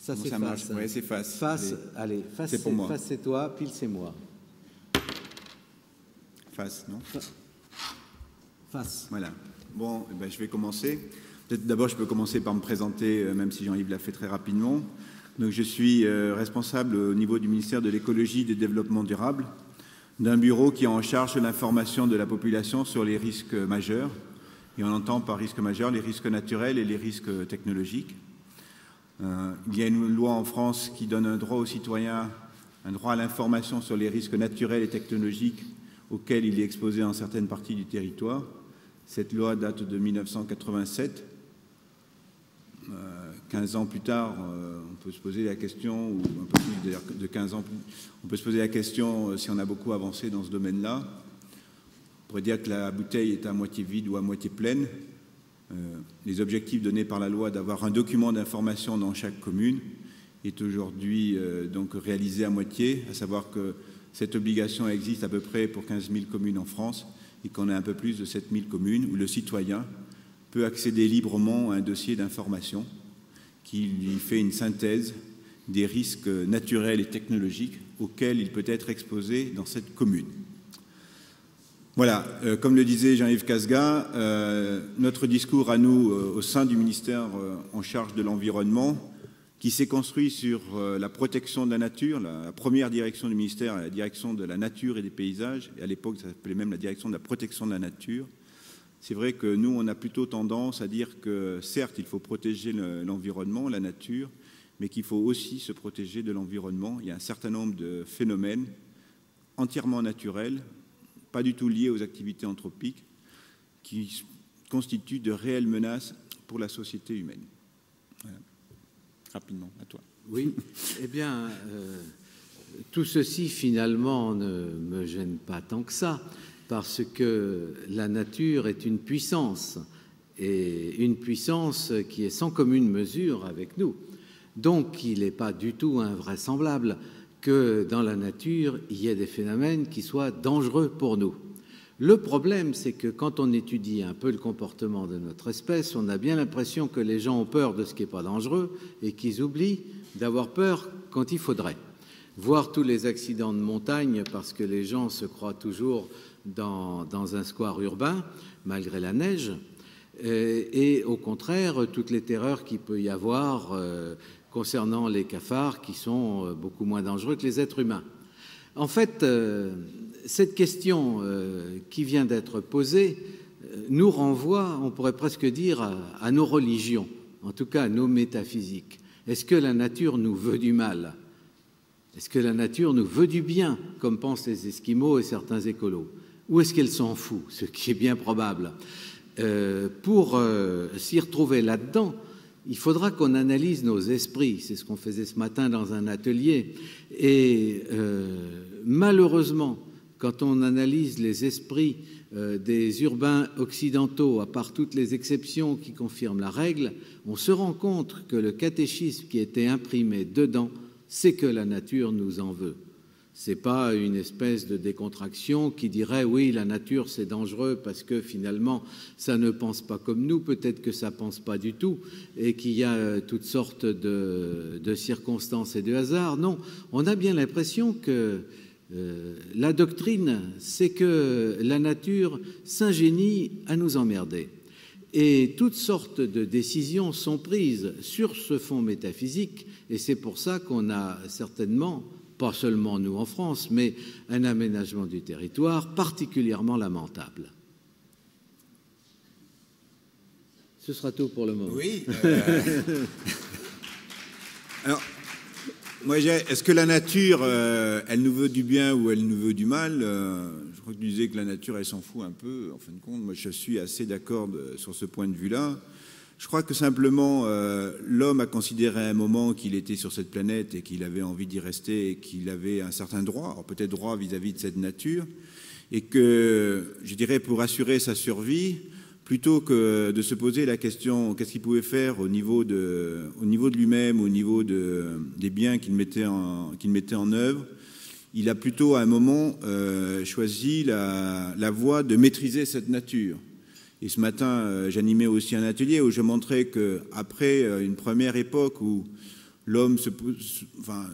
Ça, Comment c'est ça marche? face. Oui, c'est face. Face, allez, face, c'est pour moi. Face, c'est toi, pile, c'est moi. Face, non? Face. Voilà. Bon, eh ben, je vais commencer. Peut-être d'abord, je peux commencer par me présenter, même si Jean-Yves l'a fait très rapidement. Donc, je suis responsable au niveau du ministère de l'Écologie et du Développement durable, d'un bureau qui est en charge de l'information de la population sur les risques majeurs. Et on entend par risques majeurs les risques naturels et les risques technologiques. Il y a une loi en France qui donne un droit aux citoyens, un droit à l'information sur les risques naturels et technologiques auxquels il est exposé en certaines parties du territoire. Cette loi date de 1987. 15 ans plus tard, on peut se poser la question, ou un peu plus d'ailleurs de 15 ans, on peut se poser la question si on a beaucoup avancé dans ce domaine-là. On pourrait dire que la bouteille est à moitié vide ou à moitié pleine. Les objectifs donnés par la loi d'avoir un document d'information dans chaque commune est aujourd'hui donc réalisé à moitié, à savoir que cette obligation existe à peu près pour 15 000 communes en France et qu'on a un peu plus de 7 000 communes où le citoyen peut accéder librement à un dossier d'information qui lui fait une synthèse des risques naturels et technologiques auxquels il peut être exposé dans cette commune. Voilà, comme le disait Jean-Yves Casga, notre discours à nous au sein du ministère en charge de l'environnement, qui s'est construit sur la protection de la nature, la première direction du ministère, la direction de la nature et des paysages, et à l'époque ça s'appelait même la direction de la protection de la nature. C'est vrai que nous, on a plutôt tendance à dire que certes, il faut protéger l'environnement, la nature, mais qu'il faut aussi se protéger de l'environnement. Il y a un certain nombre de phénomènes entièrement naturels, pas du tout liés aux activités anthropiques, qui constituent de réelles menaces pour la société humaine. Voilà. Rapidement, à toi. Oui, eh bien, tout ceci, finalement, ne me gêne pas tant que ça, parce que la nature est une puissance, et une puissance qui est sans commune mesure avec nous. Donc, il n'est pas du tout invraisemblable que dans la nature, il y ait des phénomènes qui soient dangereux pour nous. Le problème, c'est que quand on étudie un peu le comportement de notre espèce, on a bien l'impression que les gens ont peur de ce qui n'est pas dangereux et qu'ils oublient d'avoir peur quand il faudrait. Voir tous les accidents de montagne parce que les gens se croient toujours dans un square urbain, malgré la neige, et au contraire, toutes les terreurs qu'il peut y avoir concernant les cafards qui sont beaucoup moins dangereux que les êtres humains. En fait, cette question qui vient d'être posée nous renvoie, on pourrait presque dire, à nos religions, en tout cas à nos métaphysiques. Est-ce que la nature nous veut du mal? Est-ce que la nature nous veut du bien, comme pensent les Esquimaux et certains écolos? Ou est-ce qu'elle s'en fout, ce qui est bien probable? Pour s'y retrouver là-dedans, il faudra qu'on analyse nos esprits. C'est ce qu'on faisait ce matin dans un atelier. Et malheureusement, quand on analyse les esprits des urbains occidentaux, à part toutes les exceptions qui confirment la règle, on se rend compte que le catéchisme qui était imprimé dedans, c'est que la nature nous en veut. Ce n'est pas une espèce de décontraction qui dirait « oui, la nature, c'est dangereux parce que finalement, ça ne pense pas comme nous, peut-être que ça ne pense pas du tout et qu'il y a toutes sortes de circonstances et de hasards ». Non, on a bien l'impression que la doctrine, c'est que la nature s'ingénie à nous emmerder. Et toutes sortes de décisions sont prises sur ce fond métaphysique et c'est pour ça qu'on a certainement, pas seulement nous en France, mais un aménagement du territoire particulièrement lamentable. Ce sera tout pour le moment. Oui. Alors, moi, est-ce que la nature, elle nous veut du bien ou elle nous veut du mal? Je crois que tu disais que la nature, elle s'en fout un peu. En fin de compte, moi, je suis assez d'accord sur ce point de vue-là. Je crois que simplement, l'homme a considéré à un moment qu'il était sur cette planète et qu'il avait envie d'y rester et qu'il avait un certain droit, alors peut-être droit vis-à-vis de cette nature, et que, je dirais, pour assurer sa survie, plutôt que de se poser la question qu'est-ce qu'il pouvait faire au niveau de lui-même, au niveau des biens qu'il mettait en œuvre, il a plutôt à un moment choisi la voie de maîtriser cette nature. Et ce matin, j'animais aussi un atelier où je montrais qu'après une première époque où l'homme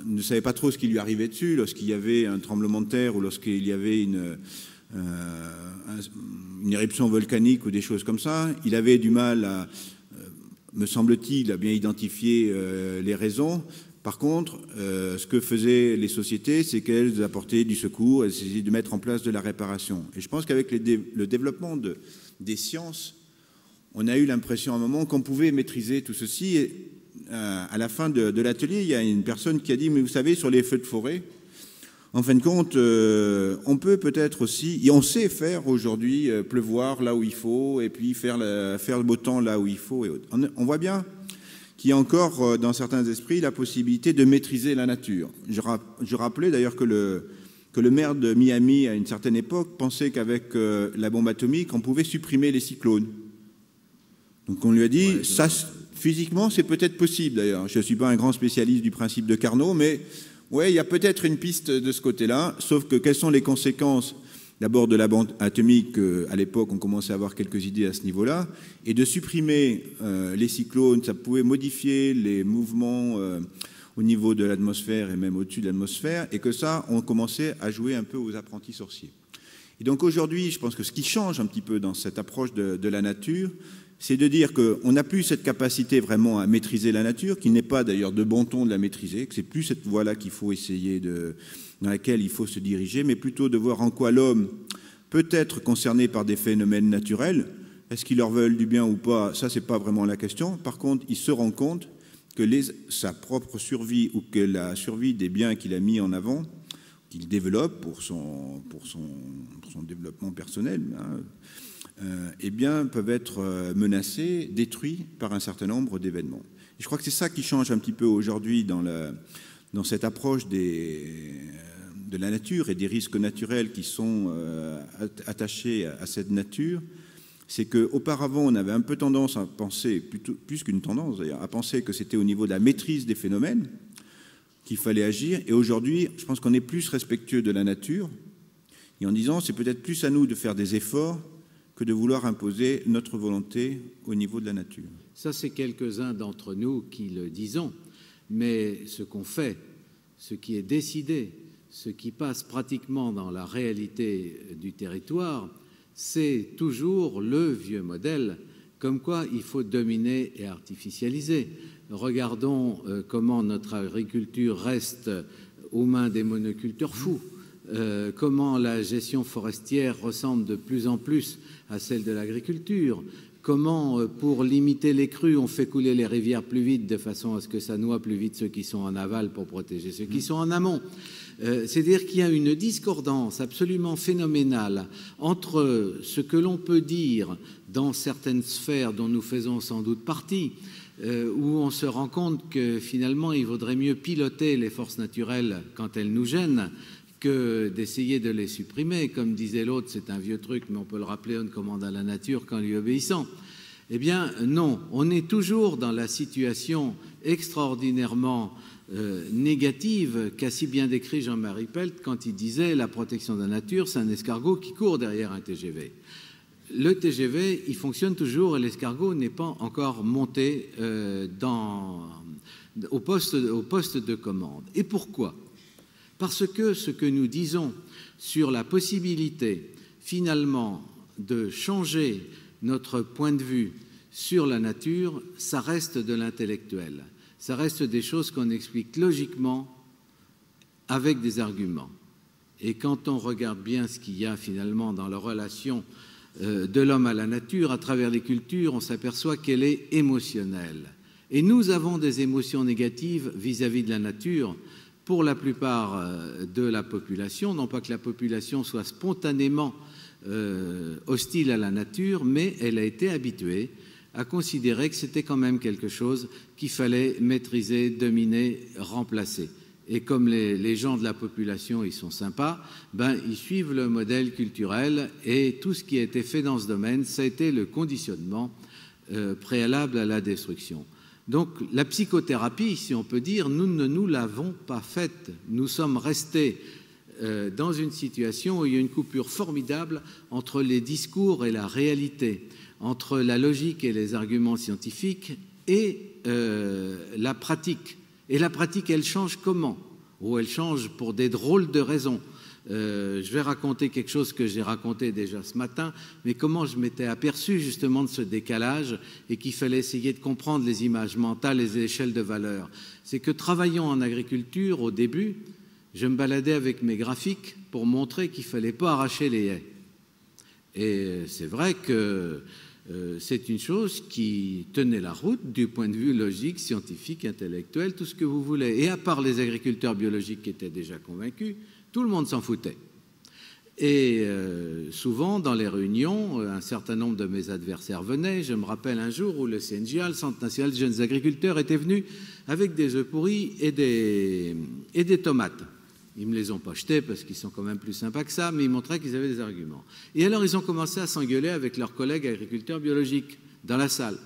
ne savait pas trop ce qui lui arrivait dessus lorsqu'il y avait un tremblement de terre ou lorsqu'il y avait une éruption volcanique ou des choses comme ça. Il avait du mal à, me semble-t-il, à bien identifier les raisons. Par contre, ce que faisaient les sociétés, c'est qu'elles apportaient du secours, elles essayaient de mettre en place de la réparation. Et je pense qu'avec le développement des sciences, on a eu l'impression à un moment qu'on pouvait maîtriser tout ceci. Et à la fin de l'atelier, il y a une personne qui a dit « Mais vous savez, sur les feux de forêt, en fin de compte, on peut peut-être aussi, et on sait faire aujourd'hui pleuvoir là où il faut, et puis faire le beau temps là où il faut. » On voit bien qu'il y a encore dans certains esprits la possibilité de maîtriser la nature. Je rappelais d'ailleurs que le maire de Miami, à une certaine époque, pensait qu'avec la bombe atomique, on pouvait supprimer les cyclones. Donc on lui a dit, ça, physiquement, c'est peut-être possible d'ailleurs. Je ne suis pas un grand spécialiste du principe de Carnot, mais ouais, il y a peut-être une piste de ce côté-là, sauf que quelles sont les conséquences d'abord de la bombe atomique, à l'époque on commençait à avoir quelques idées à ce niveau-là, et de supprimer les cyclones, ça pouvait modifier les mouvements au niveau de l'atmosphère et même au-dessus de l'atmosphère, et que ça, on commençait à jouer un peu aux apprentis sorciers. Et donc aujourd'hui, je pense que ce qui change un petit peu dans cette approche de la nature, c'est de dire qu'on n'a plus cette capacité vraiment à maîtriser la nature, qu'il n'est pas d'ailleurs de bon ton de la maîtriser, que c'est plus cette voie-là qu'il faut essayer dans laquelle il faut se diriger, mais plutôt de voir en quoi l'homme peut être concerné par des phénomènes naturels. Est-ce qu'ils leur veulent du bien ou pas? Ça, c'est pas vraiment la question. Par contre, il se rend compte que sa propre survie ou que la survie des biens qu'il a mis en avant, qu'il développe pour son développement personnel, eh bien, peuvent être menacés, détruits par un certain nombre d'événements. Je crois que c'est ça qui change un petit peu aujourd'hui dans cette approche de la nature et des risques naturels qui sont attachés à cette nature. C'est qu'auparavant, on avait un peu tendance à penser, plus qu'une tendance d'ailleurs, à penser que c'était au niveau de la maîtrise des phénomènes qu'il fallait agir. Et aujourd'hui, je pense qu'on est plus respectueux de la nature et en disant c'est peut-être plus à nous de faire des efforts que de vouloir imposer notre volonté au niveau de la nature. Ça, c'est quelques-uns d'entre nous qui le disons, mais ce qu'on fait, ce qui est décidé, ce qui passe pratiquement dans la réalité du territoire, c'est toujours le vieux modèle, comme quoi il faut dominer et artificialiser. Regardons comment notre agriculture reste aux mains des monoculteurs fous. Comment la gestion forestière ressemble de plus en plus à celle de l'agriculture, comment, pour limiter les crues, on fait couler les rivières plus vite de façon à ce que ça noie plus vite ceux qui sont en aval pour protéger ceux qui sont en amont. C'est-à-dire qu'il y a une discordance absolument phénoménale entre ce que l'on peut dire dans certaines sphères dont nous faisons sans doute partie, où on se rend compte que finalement il vaudrait mieux piloter les forces naturelles quand elles nous gênent, que d'essayer de les supprimer. Comme disait l'autre, c'est un vieux truc, mais on peut le rappeler, on ne commande à la nature qu'en lui obéissant. Eh bien, non, on est toujours dans la situation extraordinairement négative qu'a si bien décrit Jean-Marie Pelt quand il disait « la protection de la nature, c'est un escargot qui court derrière un TGV ». Le TGV, il fonctionne toujours et l'escargot n'est pas encore monté au poste de commande. Et pourquoi ? Parce que ce que nous disons sur la possibilité, finalement, de changer notre point de vue sur la nature, ça reste de l'intellectuel. Ça reste des choses qu'on explique logiquement avec des arguments. Et quand on regarde bien ce qu'il y a finalement dans la relation de l'homme à la nature, à travers les cultures, on s'aperçoit qu'elle est émotionnelle. Et nous avons des émotions négatives vis-à-vis de la nature, pour la plupart de la population, non pas que la population soit spontanément hostile à la nature, mais elle a été habituée à considérer que c'était quand même quelque chose qu'il fallait maîtriser, dominer, remplacer. Et comme les gens de la population, ils sont sympas, ils suivent le modèle culturel et tout ce qui a été fait dans ce domaine, ça a été le conditionnement préalable à la destruction. Donc la psychothérapie, si on peut dire, nous ne nous l'avons pas faite. Nous sommes restés dans une situation où il y a une coupure formidable entre les discours et la réalité, entre la logique et les arguments scientifiques et la pratique Et la pratique, elle change comment? Ou elle change pour des drôles de raisons. Je vais raconter quelque chose que j'ai raconté déjà ce matin, mais comment je m'étais aperçu justement de ce décalage et qu'il fallait essayer de comprendre les images mentales et les échelles de valeur. C'est que travaillant en agriculture, au début, je me baladais avec mes graphiques pour montrer qu'il ne fallait pas arracher les haies. Et c'est vrai que c'est une chose qui tenait la route du point de vue logique, scientifique, intellectuel, tout ce que vous voulez. Et à part les agriculteurs biologiques qui étaient déjà convaincus, tout le monde s'en foutait. Et souvent, dans les réunions, un certain nombre de mes adversaires venaient. Je me rappelle un jour où le CNJA, le Centre national des jeunes agriculteurs, était venu avec des œufs pourris et des tomates. Ils ne me les ont pas jetés parce qu'ils sont quand même plus sympas que ça, mais ils montraient qu'ils avaient des arguments. Et alors, ils ont commencé à s'engueuler avec leurs collègues agriculteurs biologiques dans la salle.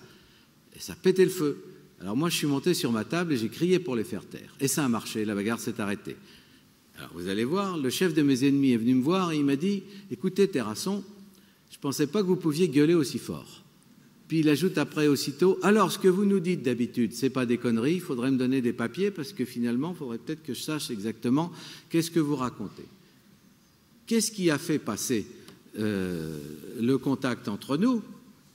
Et ça pétait le feu. Alors moi, je suis monté sur ma table et j'ai crié pour les faire taire. Et ça a marché, la bagarre s'est arrêtée. Alors vous allez voir, le chef de mes ennemis est venu me voir et il m'a dit « Écoutez, Terrasson, je ne pensais pas que vous pouviez gueuler aussi fort. » Puis il ajoute après aussitôt « Alors, ce que vous nous dites d'habitude, ce n'est pas des conneries, il faudrait me donner des papiers parce que finalement, il faudrait peut-être que je sache exactement qu'est-ce que vous racontez. » Qu'est-ce qui a fait passer le contact entre nous?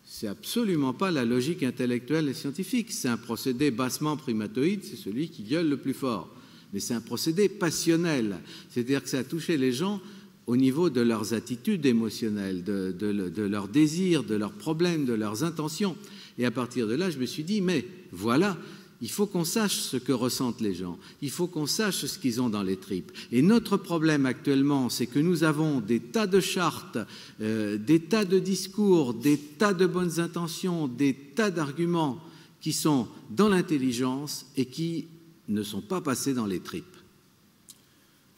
C'est absolument pas la logique intellectuelle et scientifique. C'est un procédé bassement primatoïde, c'est celui qui gueule le plus fort. Mais c'est un procédé passionnel, c'est-à-dire que ça a touché les gens au niveau de leurs attitudes émotionnelles, de leurs désirs, de leurs problèmes, de leurs intentions. Et à partir de là, je me suis dit, mais voilà, il faut qu'on sache ce que ressentent les gens, il faut qu'on sache ce qu'ils ont dans les tripes. Et notre problème actuellement, c'est que nous avons des tas de chartes, des tas de discours, des tas de bonnes intentions, des tas d'arguments qui sont dans l'intelligence et qui ne sont pas passés dans les tripes.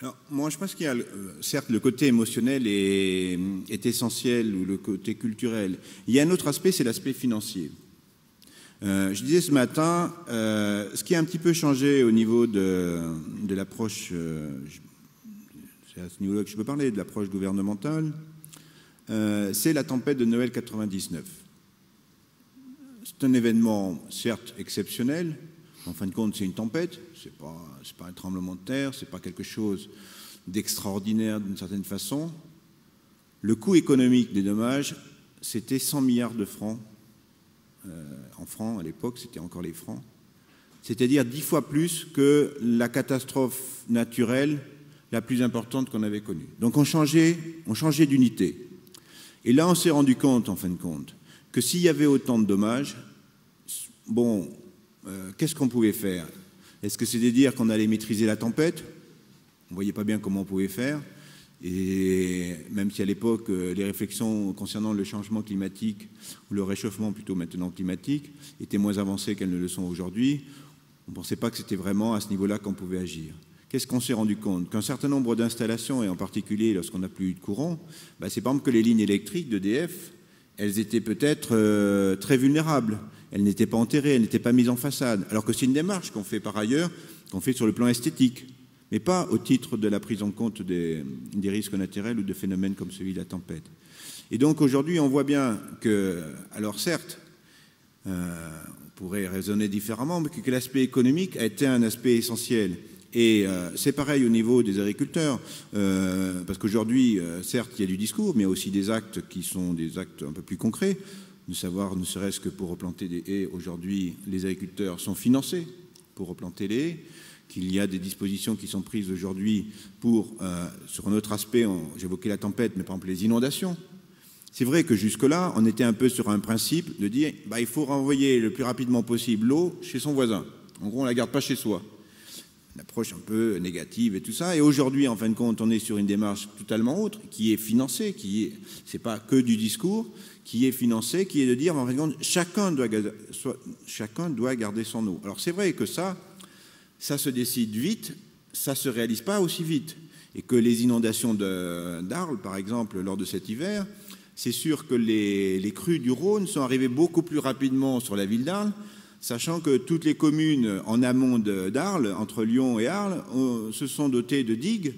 Alors, moi, je pense qu'il y a, certes, le côté émotionnel est essentiel, ou le côté culturel. Il y a un autre aspect, c'est l'aspect financier. Je disais ce matin, ce qui a un petit peu changé au niveau de l'approche, c'est à ce niveau-là que je peux parler, de l'approche gouvernementale, c'est la tempête de Noël 99. C'est un événement, certes, exceptionnel. En fin de compte, c'est une tempête, c'est pas un tremblement de terre, c'est pas quelque chose d'extraordinaire d'une certaine façon. Le coût économique des dommages, c'était 100 milliards de francs. En francs, à l'époque, c'était encore les francs. C'est-à-dire 10 fois plus que la catastrophe naturelle la plus importante qu'on avait connue. Donc on changeait d'unité. Et là, on s'est rendu compte, en fin de compte, que s'il y avait autant de dommages, bon... qu'est-ce qu'on pouvait faire? Est-ce que c'était dire qu'on allait maîtriser la tempête? On ne voyait pas bien comment on pouvait faire. Et même si à l'époque, les réflexions concernant le changement climatique, ou le réchauffement plutôt maintenant climatique, étaient moins avancées qu'elles ne le sont aujourd'hui, on ne pensait pas que c'était vraiment à ce niveau-là qu'on pouvait agir. Qu'est-ce qu'on s'est rendu compte? Qu'un certain nombre d'installations, et en particulier lorsqu'on n'a plus eu de courant, c'est par exemple que les lignes électriques d'EDF, elles étaient peut-être très vulnérables. Elles n'étaient pas enterrées, elles n'étaient pas mises en façade. Alors que c'est une démarche qu'on fait par ailleurs, qu'on fait sur le plan esthétique, mais pas au titre de la prise en compte des risques naturels ou de phénomènes comme celui de la tempête. Et donc aujourd'hui, on voit bien que, alors certes, on pourrait raisonner différemment, mais que l'aspect économique a été un aspect essentiel. Et c'est pareil au niveau des agriculteurs, parce qu'aujourd'hui, certes, il y a du discours, mais il y a aussi des actes qui sont des actes un peu plus concrets, de savoir, ne serait-ce que pour replanter des haies, aujourd'hui, les agriculteurs sont financés pour replanter les haies, qu'il y a des dispositions qui sont prises aujourd'hui pour, sur un autre aspect, j'évoquais la tempête, mais par exemple les inondations. C'est vrai que jusque-là, on était un peu sur un principe de dire il faut renvoyer le plus rapidement possible l'eau chez son voisin. En gros, on ne la garde pas chez soi. Une approche un peu négative et tout ça. Et aujourd'hui, en fin de compte, on est sur une démarche totalement autre, qui est financée, c'est pas que du discours, qui est financée, qui est de dire, en fin de compte, chacun doit garder son eau. Alors c'est vrai que ça se décide vite, ça se réalise pas aussi vite. Et que les inondations d'Arles, par exemple, lors de cet hiver, c'est sûr que les crues du Rhône sont arrivées beaucoup plus rapidement sur la ville d'Arles, sachant que toutes les communes en amont d'Arles, entre Lyon et Arles, se sont dotées de digues,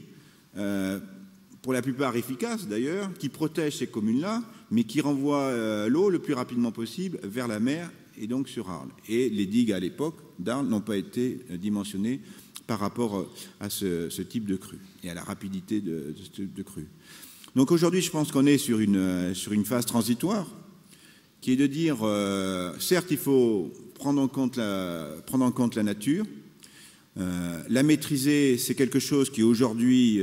pour la plupart efficaces d'ailleurs, qui protègent ces communes-là, mais qui renvoient l'eau le plus rapidement possible vers la mer et donc sur Arles. Et les digues à l'époque, d'Arles n'ont pas été dimensionnés par rapport à ce type de crue et à la rapidité de ce type de crue. Donc aujourd'hui, je pense qu'on est sur une phase transitoire qui est de dire, certes, il faut prendre en compte la nature, la maîtriser, c'est quelque chose qui aujourd'hui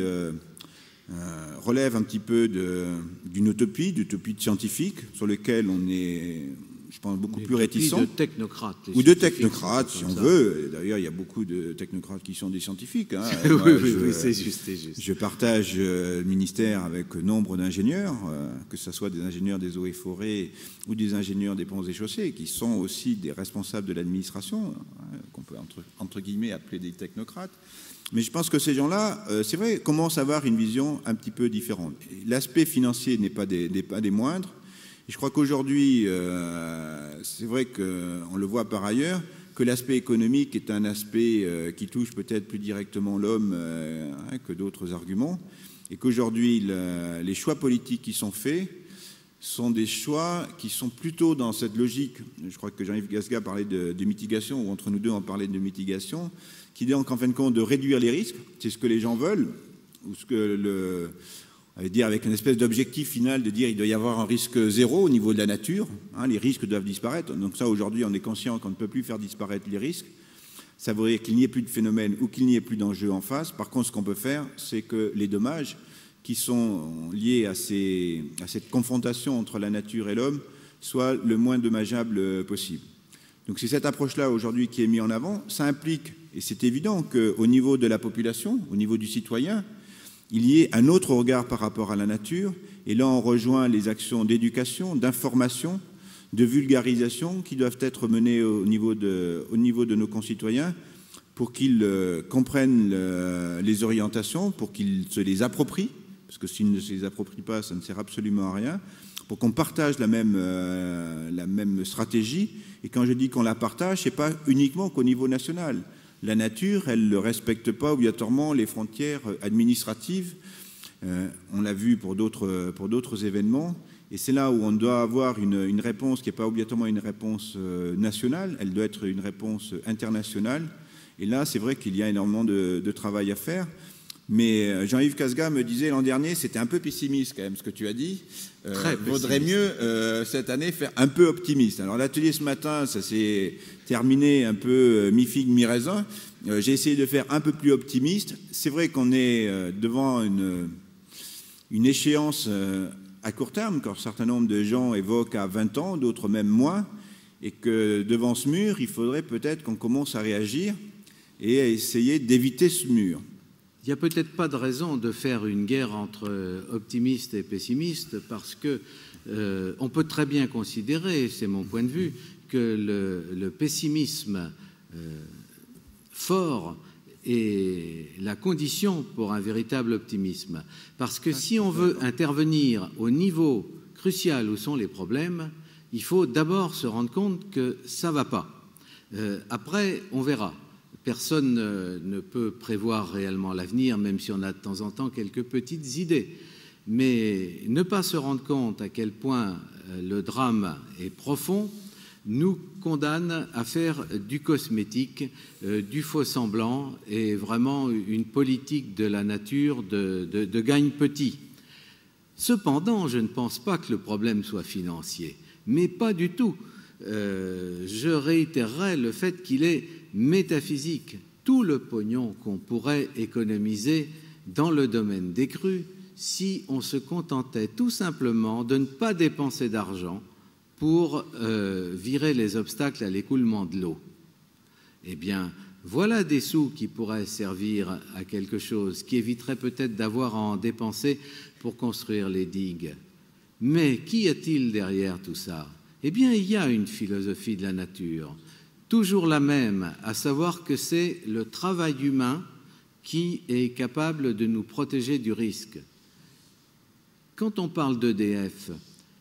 relève un petit peu d'une utopie scientifique sur lequel on est, je pense, beaucoup plus réticent. De technocrates. Ou de technocrates, si on veut. D'ailleurs, il y a beaucoup de technocrates qui sont des scientifiques. Hein. Oui, c'est juste. Je partage le ministère avec nombre d'ingénieurs, que ce soit des ingénieurs des eaux et forêts ou des ingénieurs des ponts et chaussées, qui sont aussi des responsables de l'administration, qu'on peut entre guillemets appeler des technocrates. Mais je pense que ces gens-là, c'est vrai, commencent à avoir une vision un petit peu différente. L'aspect financier n'est pas des moindres. Et je crois qu'aujourd'hui, c'est vrai qu'on le voit par ailleurs, que l'aspect économique est un aspect qui touche peut-être plus directement l'homme que d'autres arguments, et qu'aujourd'hui, les choix politiques qui sont faits sont des choix qui sont plutôt dans cette logique, je crois que Jean-Yves Casga parlait de mitigation, ou entre nous deux on parlait de mitigation, qui est donc en fin de compte de réduire les risques, c'est ce que les gens veulent, ou ce que on va dire avec une espèce d'objectif final de dire il doit y avoir un risque zéro au niveau de la nature, hein, les risques doivent disparaître. Donc ça, aujourd'hui, on est conscient qu'on ne peut plus faire disparaître les risques. Ça veut dire qu'il n'y ait plus de phénomène ou qu'il n'y ait plus d'enjeu en face. Par contre, ce qu'on peut faire, c'est que les dommages qui sont liés à cette confrontation entre la nature et l'homme soient le moins dommageables possible. Donc c'est cette approche-là aujourd'hui qui est mise en avant. Ça implique, et c'est évident, qu'au niveau de la population, au niveau du citoyen, il y ait un autre regard par rapport à la nature. Et là, on rejoint les actions d'éducation, d'information, de vulgarisation qui doivent être menées au niveau de nos concitoyens pour qu'ils comprennent les orientations, pour qu'ils se les approprient, parce que s'ils ne se les approprient pas, ça ne sert absolument à rien, pour qu'on partage la même stratégie. Et quand je dis qu'on la partage, ce n'est pas uniquement qu'au niveau national. La nature, elle ne respecte pas obligatoirement les frontières administratives. On l'a vu pour d'autres événements. Et c'est là où on doit avoir une réponse qui n'est pas obligatoirement une réponse nationale, elle doit être une réponse internationale. Et là, c'est vrai qu'il y a énormément de travail à faire. Mais Jean-Yves Casga me disait l'an dernier, c'était un peu pessimiste quand même ce que tu as dit. Vaudrait mieux cette année faire un peu optimiste. Alors l'atelier ce matin, ça s'est terminé un peu mi-figue, mi-raisin. J'ai essayé de faire un peu plus optimiste. C'est vrai qu'on est devant une échéance à court terme, qu'un certain nombre de gens évoquent à 20 ans, d'autres même moins, et que devant ce mur, il faudrait peut-être qu'on commence à réagir et à essayer d'éviter ce mur. Il n'y a peut-être pas de raison de faire une guerre entre optimistes et pessimistes parce que on peut très bien considérer, c'est mon point de vue, que le pessimisme fort est la condition pour un véritable optimisme. Parce que si on veut intervenir au niveau crucial où sont les problèmes, il faut d'abord se rendre compte que ça ne va pas. Après, on verra. Personne ne peut prévoir réellement l'avenir, même si on a de temps en temps quelques petites idées. Mais ne pas se rendre compte à quel point le drame est profond nous condamne à faire du cosmétique, du faux-semblant et vraiment une politique de la nature de gagne petit. Cependant, je ne pense pas que le problème soit financier, mais pas du tout. Je réitérerai le fait qu'il est métaphysique. Tout le pognon qu'on pourrait économiser dans le domaine des crues si on se contentait tout simplement de ne pas dépenser d'argent pour virer les obstacles à l'écoulement de l'eau. Eh bien, voilà des sous qui pourraient servir à quelque chose, qui éviterait peut-être d'avoir à en dépenser pour construire les digues. Mais qu'y a-t-il derrière tout ça ? Eh bien, il y a une philosophie de la nature, toujours la même, à savoir que c'est le travail humain qui est capable de nous protéger du risque. Quand on parle d'EDF,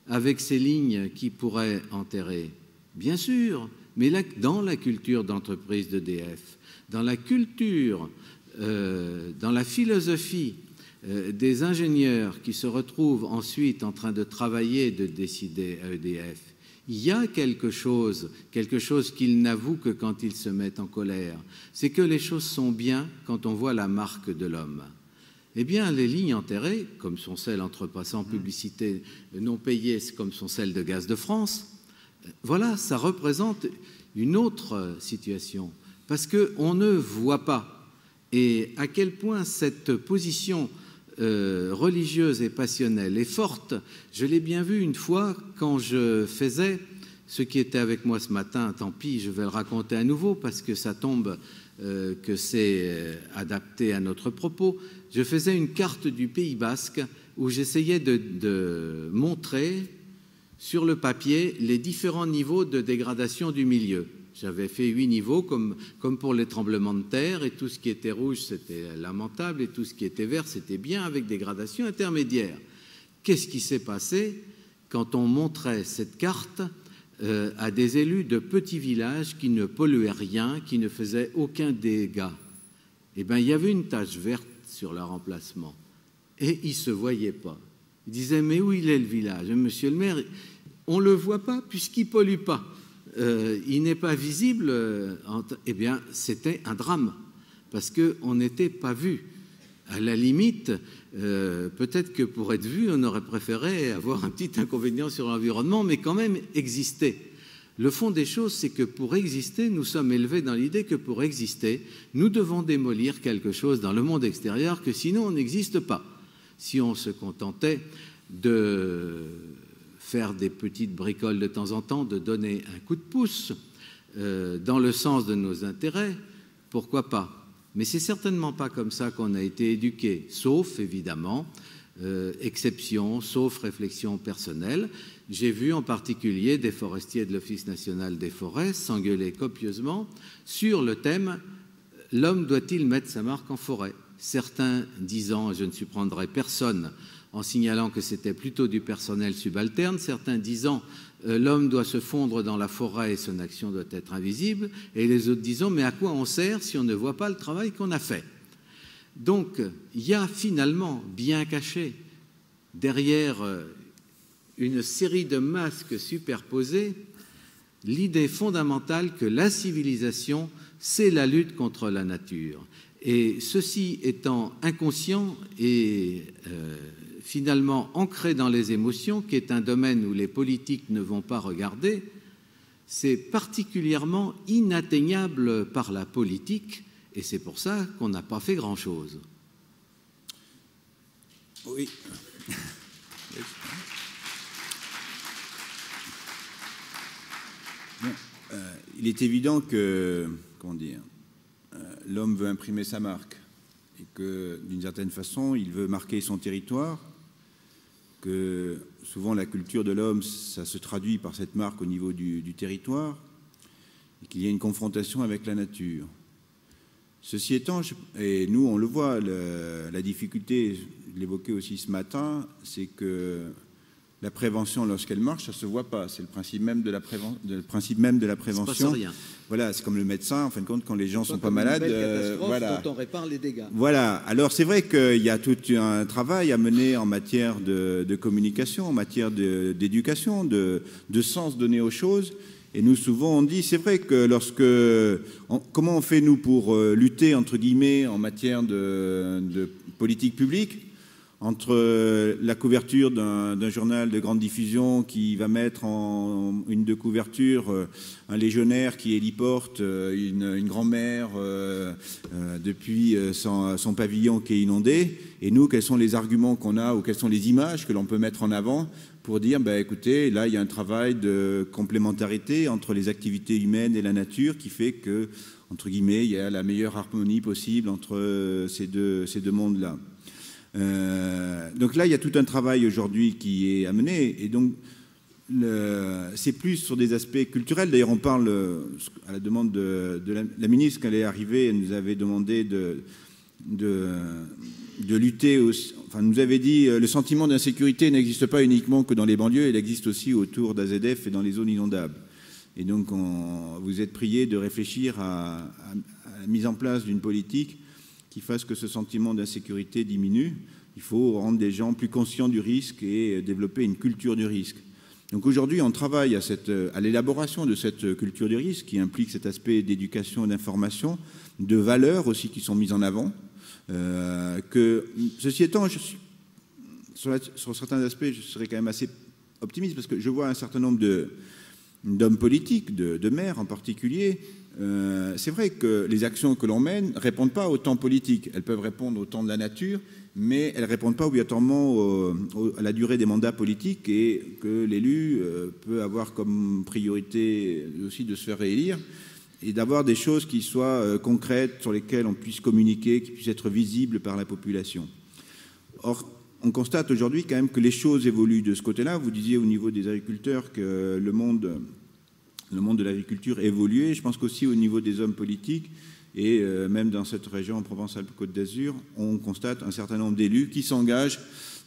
avec ces lignes qui pourraient enterrer, bien sûr, mais là, dans la culture d'entreprise d'EDF, dans la culture, dans la philosophie des ingénieurs qui se retrouvent ensuite en train de travailler, de décider à EDF, il y a quelque chose qu'il n'avoue que quand il se met en colère, c'est que les choses sont bien quand on voit la marque de l'homme. Eh bien, les lignes enterrées, comme sont celles entre passants publicité non payées, comme sont celles de Gaz de France, voilà, ça représente une autre situation, parce qu'on ne voit pas. Et à quel point cette position religieuse et passionnelle est forte, je l'ai bien vu une fois quand je faisais, ce qui était avec moi ce matin, tant pis, je vais le raconter à nouveau, parce que ça tombe que c'est adapté à notre propos. Je faisais une carte du Pays Basque où j'essayais de montrer sur le papier les différents niveaux de dégradation du milieu. J'avais fait 8 niveaux, comme pour les tremblements de terre, et tout ce qui était rouge, c'était lamentable, et tout ce qui était vert, c'était bien, avec des gradations intermédiaires. Qu'est-ce qui s'est passé quand on montrait cette carte à des élus de petits villages qui ne polluaient rien, qui ne faisaient aucun dégât? Eh bien, il y avait une tache verte sur leur emplacement, et ils ne se voyaient pas. Ils disaient, mais où il est le village? Monsieur le maire, on ne le voit pas puisqu'il ne pollue pas. Il n'est pas visible. Eh bien, c'était un drame, parce qu'on n'était pas vu. À la limite, peut-être que pour être vu, on aurait préféré avoir un petit inconvénient sur l'environnement, mais quand même exister. Le fond des choses, c'est que pour exister, nous sommes élevés dans l'idée que pour exister, nous devons démolir quelque chose dans le monde extérieur, que sinon on n'existe pas. Si on se contentait de faire des petites bricoles de temps en temps, de donner un coup de pouce dans le sens de nos intérêts, pourquoi pas? Mais c'est certainement pas comme ça qu'on a été éduqués, sauf évidemment exception, sauf réflexion personnelle. J'ai vu en particulier des forestiers de l'Office national des forêts s'engueuler copieusement sur le thème « L'homme doit-il mettre sa marque en forêt ?» Certains disant, et je ne surprendrai personne en signalant que c'était plutôt du personnel subalterne, certains disant l'homme doit se fondre dans la forêt et son action doit être invisible, et les autres disant mais à quoi on sert si on ne voit pas le travail qu'on a fait? Donc il y a finalement bien caché derrière une série de masques superposés l'idée fondamentale que la civilisation, c'est la lutte contre la nature. Et ceci étant inconscient et finalement ancré dans les émotions, qui est un domaine où les politiques ne vont pas regarder, c'est particulièrement inatteignable par la politique, et c'est pour ça qu'on n'a pas fait grand-chose. Oui. Bon, il est évident que, comment dire, l'homme veut imprimer sa marque et que, d'une certaine façon, il veut marquer son territoire, que souvent la culture de l'homme, ça se traduit par cette marque au niveau du territoire, et qu'il y a une confrontation avec la nature. Ceci étant, et nous on le voit, la difficulté, je l'évoquais aussi ce matin, c'est que la prévention, lorsqu'elle marche, ça ne se voit pas. C'est le principe même de la prévention. Ça se passe rien. Voilà, c'est comme le médecin, en fin de compte, quand les gens ne sont pas malades. Voilà. Quand on répare les dégâts. Voilà. Alors c'est vrai qu'il y a tout un travail à mener en matière de communication, en matière d'éducation, de sens donné aux choses. Et nous, souvent, on dit, c'est vrai que comment on fait, nous, pour lutter, entre guillemets, en matière de politique publique, entre la couverture d'un journal de grande diffusion qui va mettre en une de couverture un légionnaire qui héliporte une grand-mère depuis son pavillon qui est inondé, et nous, quels sont les arguments qu'on a ou quelles sont les images que l'on peut mettre en avant pour dire, écoutez, là, il y a un travail de complémentarité entre les activités humaines et la nature qui fait que, entre guillemets, il y a la meilleure harmonie possible entre ces deux mondes-là. Donc là, il y a tout un travail aujourd'hui qui est à mener, et donc c'est plus sur des aspects culturels. D'ailleurs, on parle, à la demande de la ministre, quand elle est arrivée, elle nous avait demandé de lutter, enfin, nous avait dit le sentiment d'insécurité n'existe pas uniquement que dans les banlieues, il existe aussi autour d'AZF et dans les zones inondables. Et donc, vous êtes priés de réfléchir à la mise en place d'une politique qui fasse que ce sentiment d'insécurité diminue. Il faut rendre les gens plus conscients du risque et développer une culture du risque. Donc aujourd'hui, on travaille à l'élaboration de cette culture du risque qui implique cet aspect d'éducation et d'information, de valeurs aussi qui sont mises en avant. Ceci étant, sur certains aspects, je serais quand même assez optimiste parce que je vois un certain nombre d'hommes politiques, de maires en particulier. C'est vrai que les actions que l'on mène ne répondent pas au temps politique. Elles peuvent répondre au temps de la nature, mais elles ne répondent pas obligatoirement à la durée des mandats politiques et que l'élu peut avoir comme priorité aussi de se faire réélire et d'avoir des choses qui soient concrètes, sur lesquelles on puisse communiquer, qui puissent être visibles par la population. Or, on constate aujourd'hui quand même que les choses évoluent de ce côté-là. Vous disiez au niveau des agriculteurs que le monde de l'agriculture évoluait. Je pense qu'aussi au niveau des hommes politiques, et même dans cette région en Provence-Alpes-Côte d'Azur, on constate un certain nombre d'élus qui s'engagent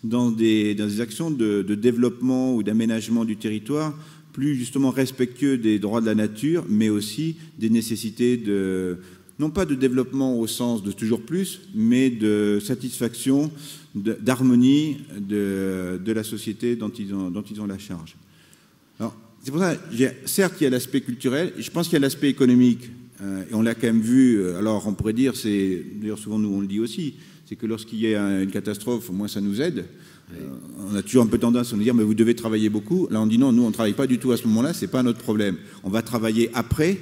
dans des actions de développement ou d'aménagement du territoire, plus justement respectueux des droits de la nature, mais aussi des nécessités non pas de développement au sens de toujours plus, mais de satisfaction, d'harmonie de la société dont ils ont la charge. Alors, c'est pour ça, certes, il y a l'aspect culturel, et je pense qu'il y a l'aspect économique, et on l'a quand même vu. Alors, on pourrait dire, d'ailleurs souvent nous on le dit aussi, c'est que lorsqu'il y a une catastrophe, au moins ça nous aide. Oui. On a toujours un peu tendance à nous dire, mais vous devez travailler beaucoup. Là, on dit non, nous on ne travaille pas du tout à ce moment-là, c'est pas notre problème. On va travailler après,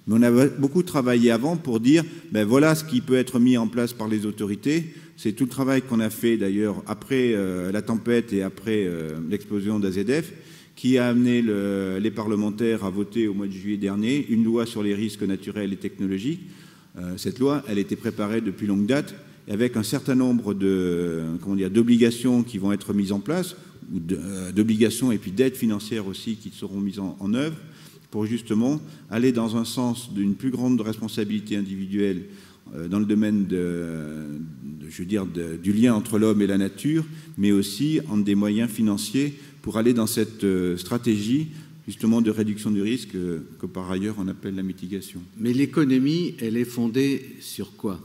mais on a beaucoup travaillé avant pour dire, ben voilà ce qui peut être mis en place par les autorités. C'est tout le travail qu'on a fait d'ailleurs après la tempête et après l'explosion d'AZF, qui a amené les parlementaires à voter au mois de juillet dernier une loi sur les risques naturels et technologiques. Cette loi, elle a été préparée depuis longue date, avec un certain nombre d'obligations qui vont être mises en place, ou d'obligations et puis d'aides financières aussi qui seront mises en œuvre, pour justement aller dans un sens d'une plus grande responsabilité individuelle dans le domaine du lien entre l'homme et la nature, mais aussi en des moyens financiers pour aller dans cette stratégie justement de réduction du risque que par ailleurs on appelle la mitigation. Mais l'économie, elle est fondée sur quoi?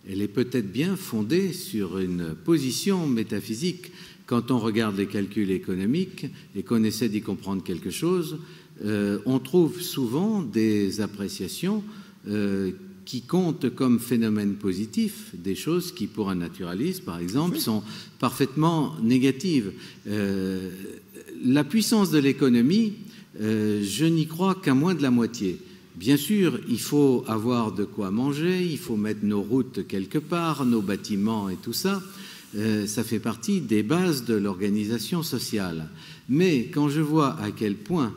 Elle est peut-être bien fondée sur une position métaphysique. Quand on regarde les calculs économiques et qu'on essaie d'y comprendre quelque chose, on trouve souvent des appréciations qui comptent comme phénomène positif des choses qui, pour un naturaliste, par exemple, sont parfaitement négatives. La puissance de l'économie, je n'y crois qu'à moins de la moitié. Bien sûr, il faut avoir de quoi manger, il faut mettre nos routes quelque part, nos bâtiments et tout ça. Ça fait partie des bases de l'organisation sociale. Mais quand je vois à quel point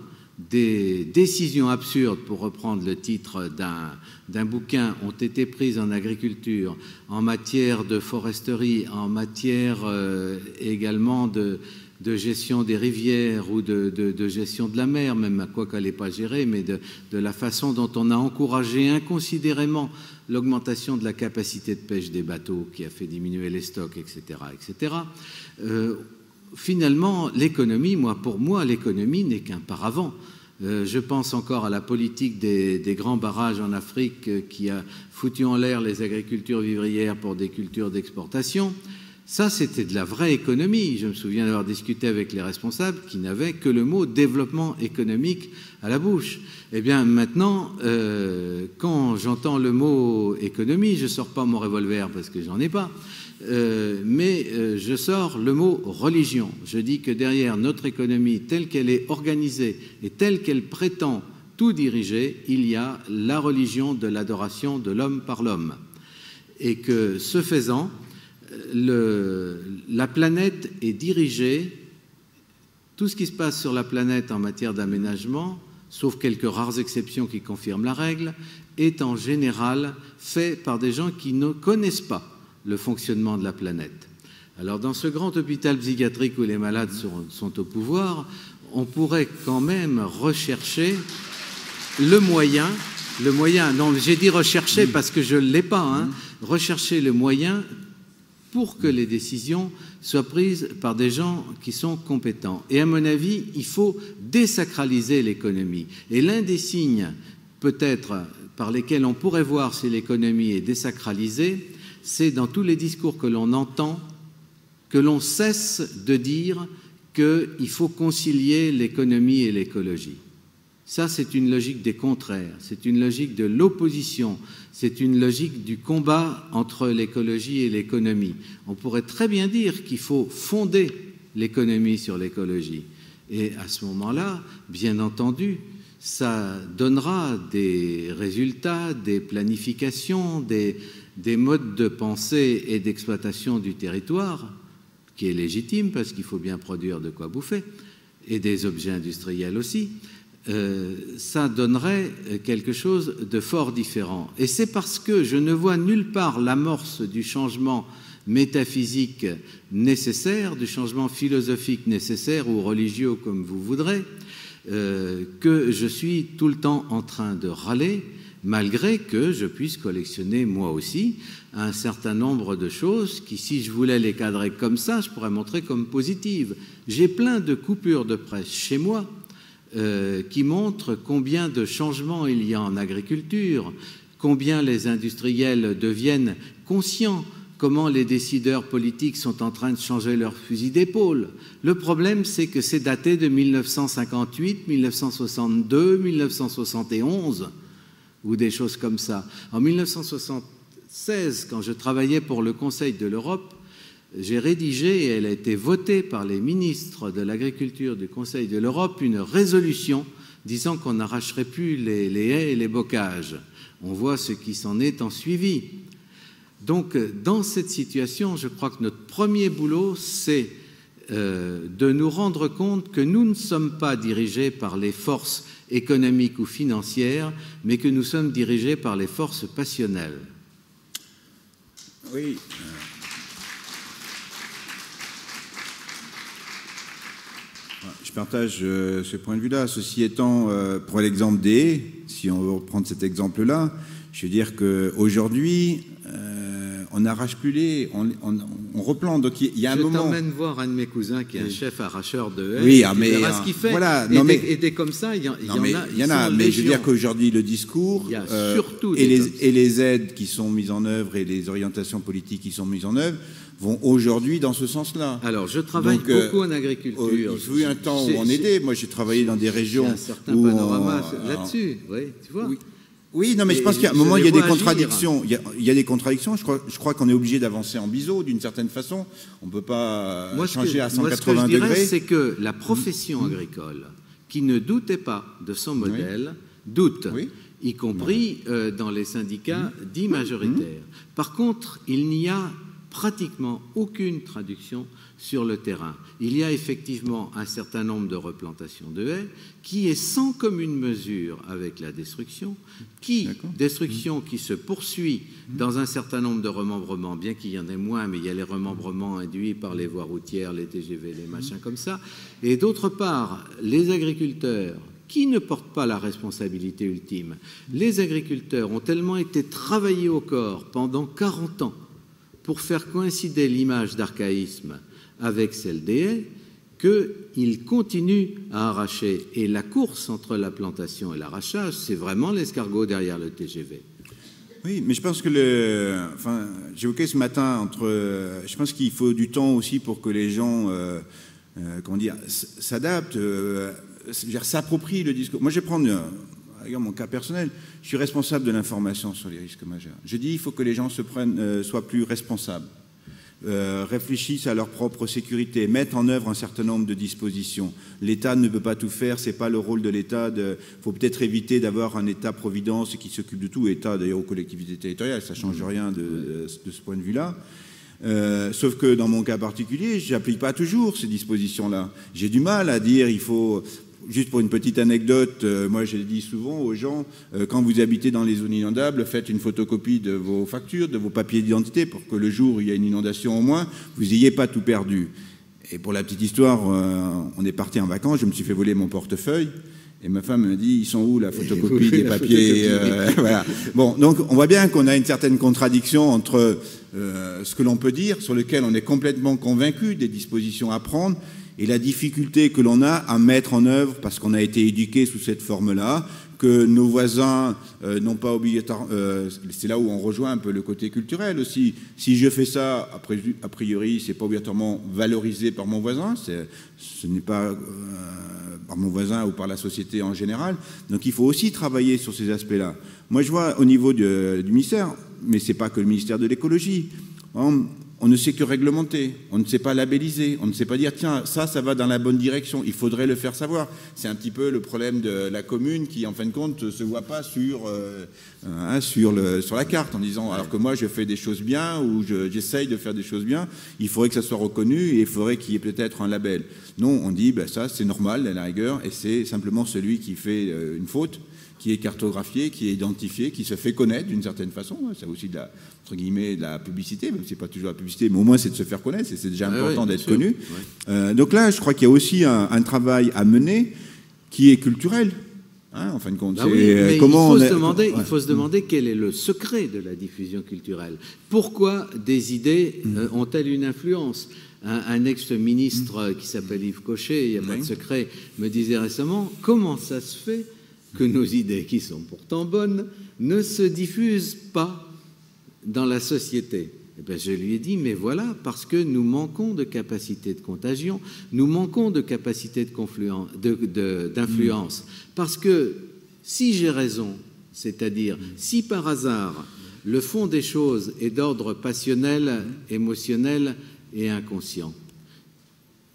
des décisions absurdes, pour reprendre le titre d'un bouquin, ont été prises en agriculture, en matière de foresterie, en matière également de gestion des rivières ou de gestion de la mer, même à quoi qu'elle n'est pas gérée, mais de la façon dont on a encouragé inconsidérément l'augmentation de la capacité de pêche des bateaux qui a fait diminuer les stocks, etc. etc. Finalement, l'économie, pour moi, l'économie n'est qu'un paravent. Je pense encore à la politique des grands barrages en Afrique qui a foutu en l'air les agricultures vivrières pour des cultures d'exportation. Ça, c'était de la vraie économie. Je me souviens d'avoir discuté avec les responsables qui n'avaient que le mot développement économique à la bouche. Eh bien, maintenant, quand j'entends le mot économie, je ne sors pas mon revolver parce que j'en ai pas, mais je sors le mot religion. Je dis que derrière notre économie, telle qu'elle est organisée et telle qu'elle prétend tout diriger, il y a la religion de l'adoration de l'homme par l'homme. Et que, ce faisant, la planète est dirigée, tout ce qui se passe sur la planète en matière d'aménagement, sauf quelques rares exceptions qui confirment la règle, est en général fait par des gens qui ne connaissent pas le fonctionnement de la planète. Alors dans ce grand hôpital psychiatrique où les malades sont au pouvoir, on pourrait quand même rechercher le moyen, non j'ai dit rechercher parce que je ne l'ai pas, rechercher le moyen pour que les décisions soient prises par des gens qui sont compétents. Et à mon avis, il faut désacraliser l'économie. Et l'un des signes, peut-être, par lesquels on pourrait voir si l'économie est désacralisée, c'est dans tous les discours que l'on entend, que l'on cesse de dire qu'il faut concilier l'économie et l'écologie. Ça, c'est une logique des contraires, c'est une logique de l'opposition, c'est une logique du combat entre l'écologie et l'économie. On pourrait très bien dire qu'il faut fonder l'économie sur l'écologie. Et à ce moment-là, bien entendu, ça donnera des résultats, des planifications, des modes de pensée et d'exploitation du territoire, qui est légitime parce qu'il faut bien produire de quoi bouffer, et des objets industriels aussi. Ça donnerait quelque chose de fort différent. Et c'est parce que je ne vois nulle part l'amorce du changement métaphysique nécessaire, du changement philosophique nécessaire ou religieux comme vous voudrez, que je suis tout le temps en train de râler, malgré que je puisse collectionner moi aussi un certain nombre de choses qui, si je voulais les cadrer comme ça, je pourrais montrer comme positives. J'ai plein de coupures de presse chez moi qui montrent combien de changements il y a en agriculture, combien les industriels deviennent conscients, comment les décideurs politiques sont en train de changer leur fusil d'épaule. Le problème, c'est que c'est daté de 1958, 1962, 1971, ou des choses comme ça. En 1976, quand je travaillais pour le Conseil de l'Europe, j'ai rédigé, et elle a été votée par les ministres de l'Agriculture du Conseil de l'Europe, une résolution disant qu'on n'arracherait plus les haies et les bocages. On voit ce qui s'en est en suivi. Donc, dans cette situation, je crois que notre premier boulot, c'est de nous rendre compte que nous ne sommes pas dirigés par les forces économiques ou financières, mais que nous sommes dirigés par les forces passionnelles. Oui. Je partage ce point de vue-là. Ceci étant, pour l'exemple des haies, si on veut reprendre cet exemple-là, je veux dire qu'aujourd'hui, on n'arrache plus les haies, on replante. Donc il y a un moment. Je t'emmène voir un de mes cousins qui est un chef arracheur de haies. Oui, mais tu verras ce qu'il fait. Voilà, et des comme ça, il y en a. Mais je veux dire qu'aujourd'hui, le discours et les aides qui sont mises en œuvre et les orientations politiques qui sont mises en œuvre vont aujourd'hui dans ce sens-là. Alors, je travaille beaucoup en agriculture. Il y a eu un temps où on aidait. Moi, j'ai travaillé dans des régions un certain panorama là-dessus, oui, tu vois. Oui, non, mais je pense qu'à un moment, il y a des contradictions. Il y a des contradictions. Je crois qu'on est obligé d'avancer en biseau, d'une certaine façon. On ne peut pas changer à 180 degrés. Ce que je dirais, c'est que la profession agricole, qui ne doutait pas de son modèle, doute, y compris dans les syndicats dits majoritaires. Par contre, il n'y a pratiquement aucune traduction sur le terrain. Il y a effectivement un certain nombre de replantations de haies qui est sans commune mesure avec la destruction, destruction qui se poursuit dans un certain nombre de remembrements, bien qu'il y en ait moins, mais il y a les remembrements induits par les voies routières, les TGV, les machins comme ça. Et d'autre part, les agriculteurs qui ne portent pas la responsabilité ultime. Les agriculteurs ont tellement été travaillés au corps pendant 40 ans pour faire coïncider l'image d'archaïsme avec celle des haies, qu'ils continuent à arracher. Et la course entre la plantation et l'arrachage, c'est vraiment l'escargot derrière le TGV. Oui, mais je pense que j'évoquais ce matin je pense qu'il faut du temps aussi pour que les gens, s'adaptent, s'approprient le discours. Moi, je vais prendre mon cas personnel. Je suis responsable de l'information sur les risques majeurs. Je dis il faut que les gens soient plus responsables, réfléchissent à leur propre sécurité, mettent en œuvre un certain nombre de dispositions. L'État ne peut pas tout faire, c'est pas le rôle de l'État. Faut peut-être éviter d'avoir un État-providence qui s'occupe de tout. État d'ailleurs aux collectivités territoriales, ça change rien de ce point de vue-là. Sauf que dans mon cas particulier, je n'applique pas toujours ces dispositions-là. J'ai du mal à dire il faut. Juste pour une petite anecdote, moi j'ai dit souvent aux gens, quand vous habitez dans les zones inondables, faites une photocopie de vos factures, de vos papiers d'identité, pour que le jour où il y a une inondation au moins, vous n'ayez pas tout perdu. Et pour la petite histoire, on est parti en vacances, je me suis fait voler mon portefeuille, et ma femme me dit, ils sont où la photocopie des papiers voilà. Bon, donc on voit bien qu'on a une certaine contradiction entre ce que l'on peut dire, sur lequel on est complètement convaincu des dispositions à prendre, et la difficulté que l'on a à mettre en œuvre, parce qu'on a été éduqué sous cette forme-là, que nos voisins n'ont pas obligatoirement... c'est là où on rejoint un peu le côté culturel aussi. Si je fais ça, a priori, c'est pas obligatoirement valorisé par mon voisin, ce n'est pas par mon voisin ou par la société en général. Donc il faut aussi travailler sur ces aspects-là. Moi, je vois au niveau du ministère, mais c'est pas que le ministère de l'écologie, on ne sait que réglementer, on ne sait pas labelliser, on ne sait pas dire tiens, ça va dans la bonne direction, il faudrait le faire savoir. C'est un petit peu le problème de la commune qui, en fin de compte, ne se voit pas sur la carte en disant alors que moi je fais des choses bien ou j'essaye de faire des choses bien, il faudrait que ça soit reconnu et il faudrait qu'il y ait peut-être un label. Non, on dit ça c'est normal à la rigueur et c'est simplement celui qui fait une faute, qui est cartographié, qui est identifié, qui se fait connaître d'une certaine façon. C'est aussi entre guillemets, de la publicité, même si ce n'est pas toujours la publicité, mais au moins c'est de se faire connaître, c'est déjà important d'être connu. Ouais. Donc là, je crois qu'il y a aussi un travail à mener qui est culturel. En fin de compte, il faut se demander quel est le secret de la diffusion culturelle. Pourquoi des idées ont-elles une influence ? Un ex-ministre qui s'appelle Yves Cochet, il n'y a pas de secret, me disait récemment comment ça se fait que nos idées, qui sont pourtant bonnes, ne se diffusent pas dans la société. Eh bien, je lui ai dit, mais voilà, parce que nous manquons de capacité de contagion, nous manquons de capacité d'influence. Parce que si j'ai raison, c'est-à-dire si par hasard le fond des choses est d'ordre passionnel, émotionnel et inconscient,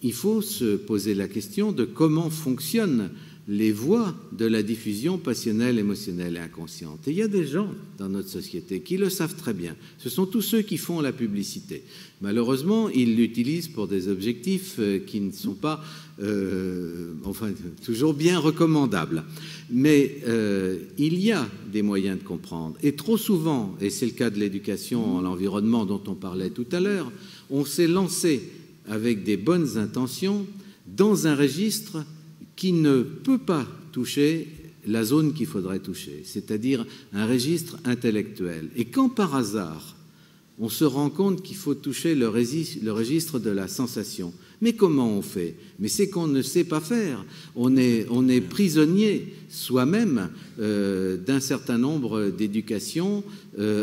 il faut se poser la question de comment fonctionnent les voies de la diffusion passionnelle, émotionnelle et inconsciente. Et il y a des gens dans notre société qui le savent très bien. Ce sont tous ceux qui font la publicité. Malheureusement, ils l'utilisent pour des objectifs qui ne sont pas toujours bien recommandables. Mais il y a des moyens de comprendre. Et trop souvent, et c'est le cas de l'éducation à l'environnement dont on parlait tout à l'heure, on s'est lancé avec des bonnes intentions dans un registre qui ne peut pas toucher la zone qu'il faudrait toucher, c'est-à-dire un registre intellectuel. Et quand par hasard, on se rend compte qu'il faut toucher le registre de la sensation, mais comment on fait ? Mais c'est qu'on ne sait pas faire. On est prisonnier soi-même d'un certain nombre d'éducations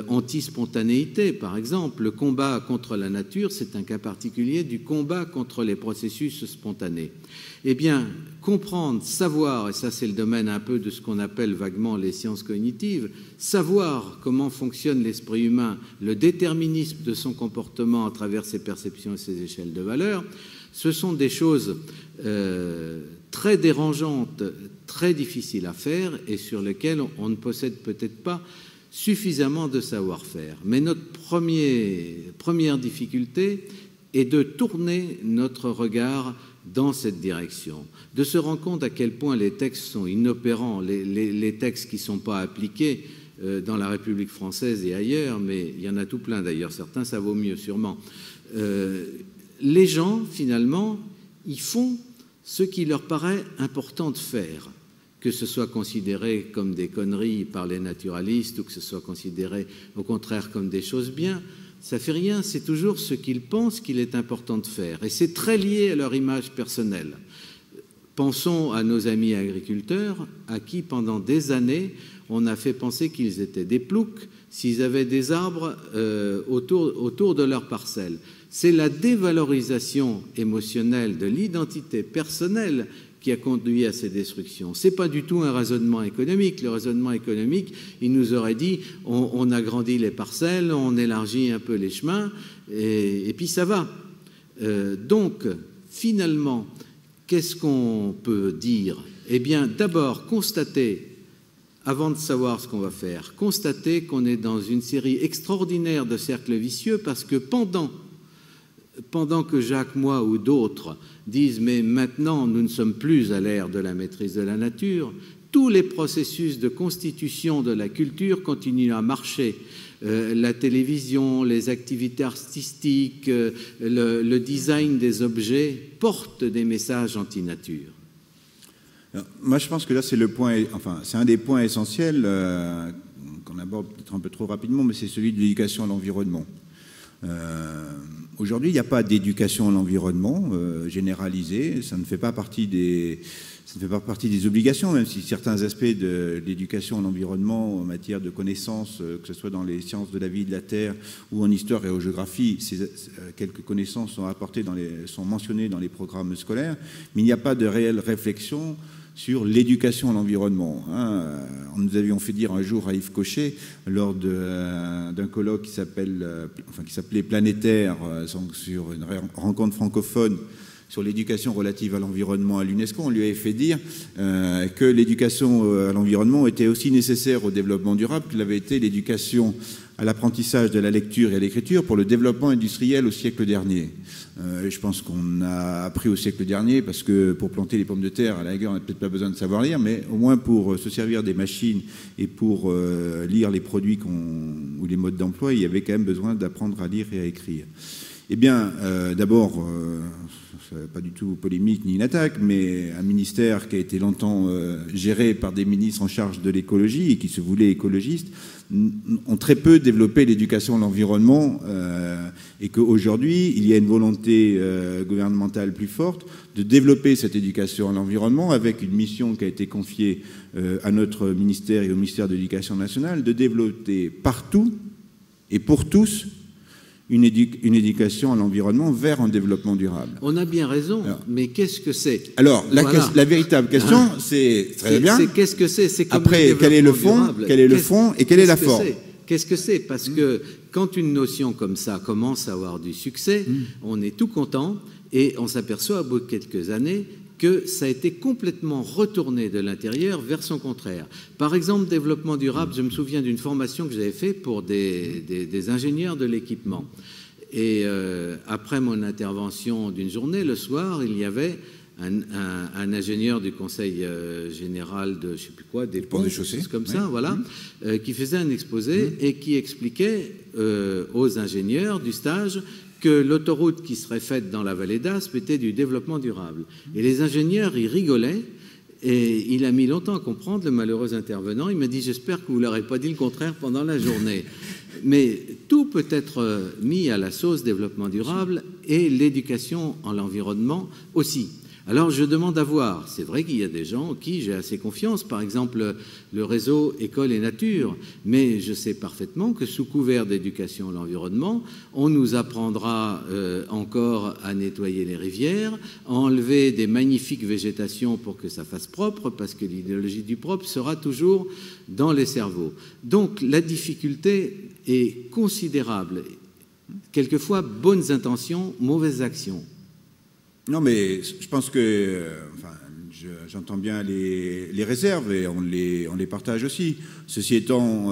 anti-spontanéité. Par exemple, le combat contre la nature, c'est un cas particulier du combat contre les processus spontanés. Eh bien, comprendre, savoir, et ça c'est le domaine un peu de ce qu'on appelle vaguement les sciences cognitives, savoir comment fonctionne l'esprit humain, le déterminisme de son comportement à travers ses perceptions et ses échelles de valeur, ce sont des choses très dérangeantes, très difficiles à faire et sur lesquelles on ne possède peut-être pas suffisamment de savoir-faire. Mais notre première difficulté est de tourner notre regard dans cette direction, de se rendre compte à quel point les textes sont inopérants, les textes qui ne sont pas appliqués dans la République française et ailleurs, mais il y en a tout plein d'ailleurs, certains ça vaut mieux sûrement. Les gens, finalement, ils font ce qui leur paraît important de faire, que ce soit considéré comme des conneries par les naturalistes ou que ce soit considéré au contraire comme des choses bien. Ça fait rien, c'est toujours ce qu'ils pensent qu'il est important de faire. Et c'est très lié à leur image personnelle. Pensons à nos amis agriculteurs, à qui pendant des années, on a fait penser qu'ils étaient des ploucs s'ils avaient des arbres autour de leur parcelle. C'est la dévalorisation émotionnelle de l'identité personnelle qui a conduit à ces destructions. Ce n'est pas du tout un raisonnement économique. Le raisonnement économique, il nous aurait dit on agrandit les parcelles, on élargit un peu les chemins, et puis ça va. Donc, finalement, qu'est-ce qu'on peut dire ? Eh bien, d'abord, constater, avant de savoir ce qu'on va faire, constater qu'on est dans une série extraordinaire de cercles vicieux parce que pendant que Jacques Moi ou d'autres disent « mais maintenant, nous ne sommes plus à l'ère de la maîtrise de la nature », tous les processus de constitution de la culture continuent à marcher. La télévision, les activités artistiques, le design des objets portent des messages anti-nature. Moi, je pense que là, c'est un des points essentiels qu'on aborde peut-être un peu trop rapidement, mais c'est celui de l'éducation à l'environnement. Aujourd'hui, il n'y a pas d'éducation à l'environnement généralisée. Ça ne fait pas partie des obligations, même si certains aspects de l'éducation à l'environnement en matière de connaissances, que ce soit dans les sciences de la vie et de la Terre ou en histoire et en géographie, quelques connaissances sont mentionnées dans les programmes scolaires, mais il n'y a pas de réelle réflexion sur l'éducation à l'environnement. Nous avions fait dire un jour à Yves Cochet, lors d'un colloque qui s'appelait Planétaire, sur une rencontre francophone sur l'éducation relative à l'environnement à l'UNESCO, on lui avait fait dire que l'éducation à l'environnement était aussi nécessaire au développement durable que l'avait été l'éducation à l'apprentissage de la lecture et à l'écriture pour le développement industriel au siècle dernier. Je pense qu'on a appris au siècle dernier, parce que pour planter les pommes de terre, à la rigueur, on n'a peut-être pas besoin de savoir lire, mais au moins pour se servir des machines et pour lire les produits ou les modes d'emploi, il y avait quand même besoin d'apprendre à lire et à écrire. Eh bien, d'abord, pas du tout polémique ni une attaque, mais un ministère qui a été longtemps géré par des ministres en charge de l'écologie et qui se voulaient écologistes ont très peu développé l'éducation à l'environnement et qu'aujourd'hui, il y a une volonté gouvernementale plus forte de développer cette éducation à l'environnement avec une mission qui a été confiée à notre ministère et au ministère de l'Éducation nationale de développer partout et pour tous une éducation à l'environnement vers un développement durable. On a bien raison, mais qu'est-ce que c'est? Alors, la véritable question, c'est très bien. C'est qu'est-ce que c'est? Après, quel est le fond? Quel est le fond et quelle est la forme? Qu'est-ce que c'est? Parce que quand une notion comme ça commence à avoir du succès, on est tout content et on s'aperçoit au bout de quelques années que ça a été complètement retourné de l'intérieur vers son contraire. Par exemple, développement durable, je me souviens d'une formation que j'avais faite pour des ingénieurs de l'équipement. Et après mon intervention d'une journée, le soir, il y avait un ingénieur du Conseil général de, je ne sais plus quoi, des ponts, des choses comme ça, voilà, qui faisait un exposé et qui expliquait aux ingénieurs du stage que l'autoroute qui serait faite dans la vallée d'Aspe était du développement durable. Et les ingénieurs, ils rigolaient, et il a mis longtemps à comprendre, le malheureux intervenant. Il m'a dit « J'espère que vous ne leur avez pas dit le contraire pendant la journée ». Mais tout peut être mis à la sauce développement durable et l'éducation en l'environnement aussi. Alors, je demande à voir. C'est vrai qu'il y a des gens en qui j'ai assez confiance, par exemple le réseau École et Nature, mais je sais parfaitement que sous couvert d'éducation à l'environnement, on nous apprendra encore à nettoyer les rivières, à enlever des magnifiques végétations pour que ça fasse propre, parce que l'idéologie du propre sera toujours dans les cerveaux. Donc, la difficulté est considérable. Quelquefois, bonnes intentions, mauvaises actions. Non, mais je pense que, j'entends bien les réserves et on les partage aussi. Ceci étant,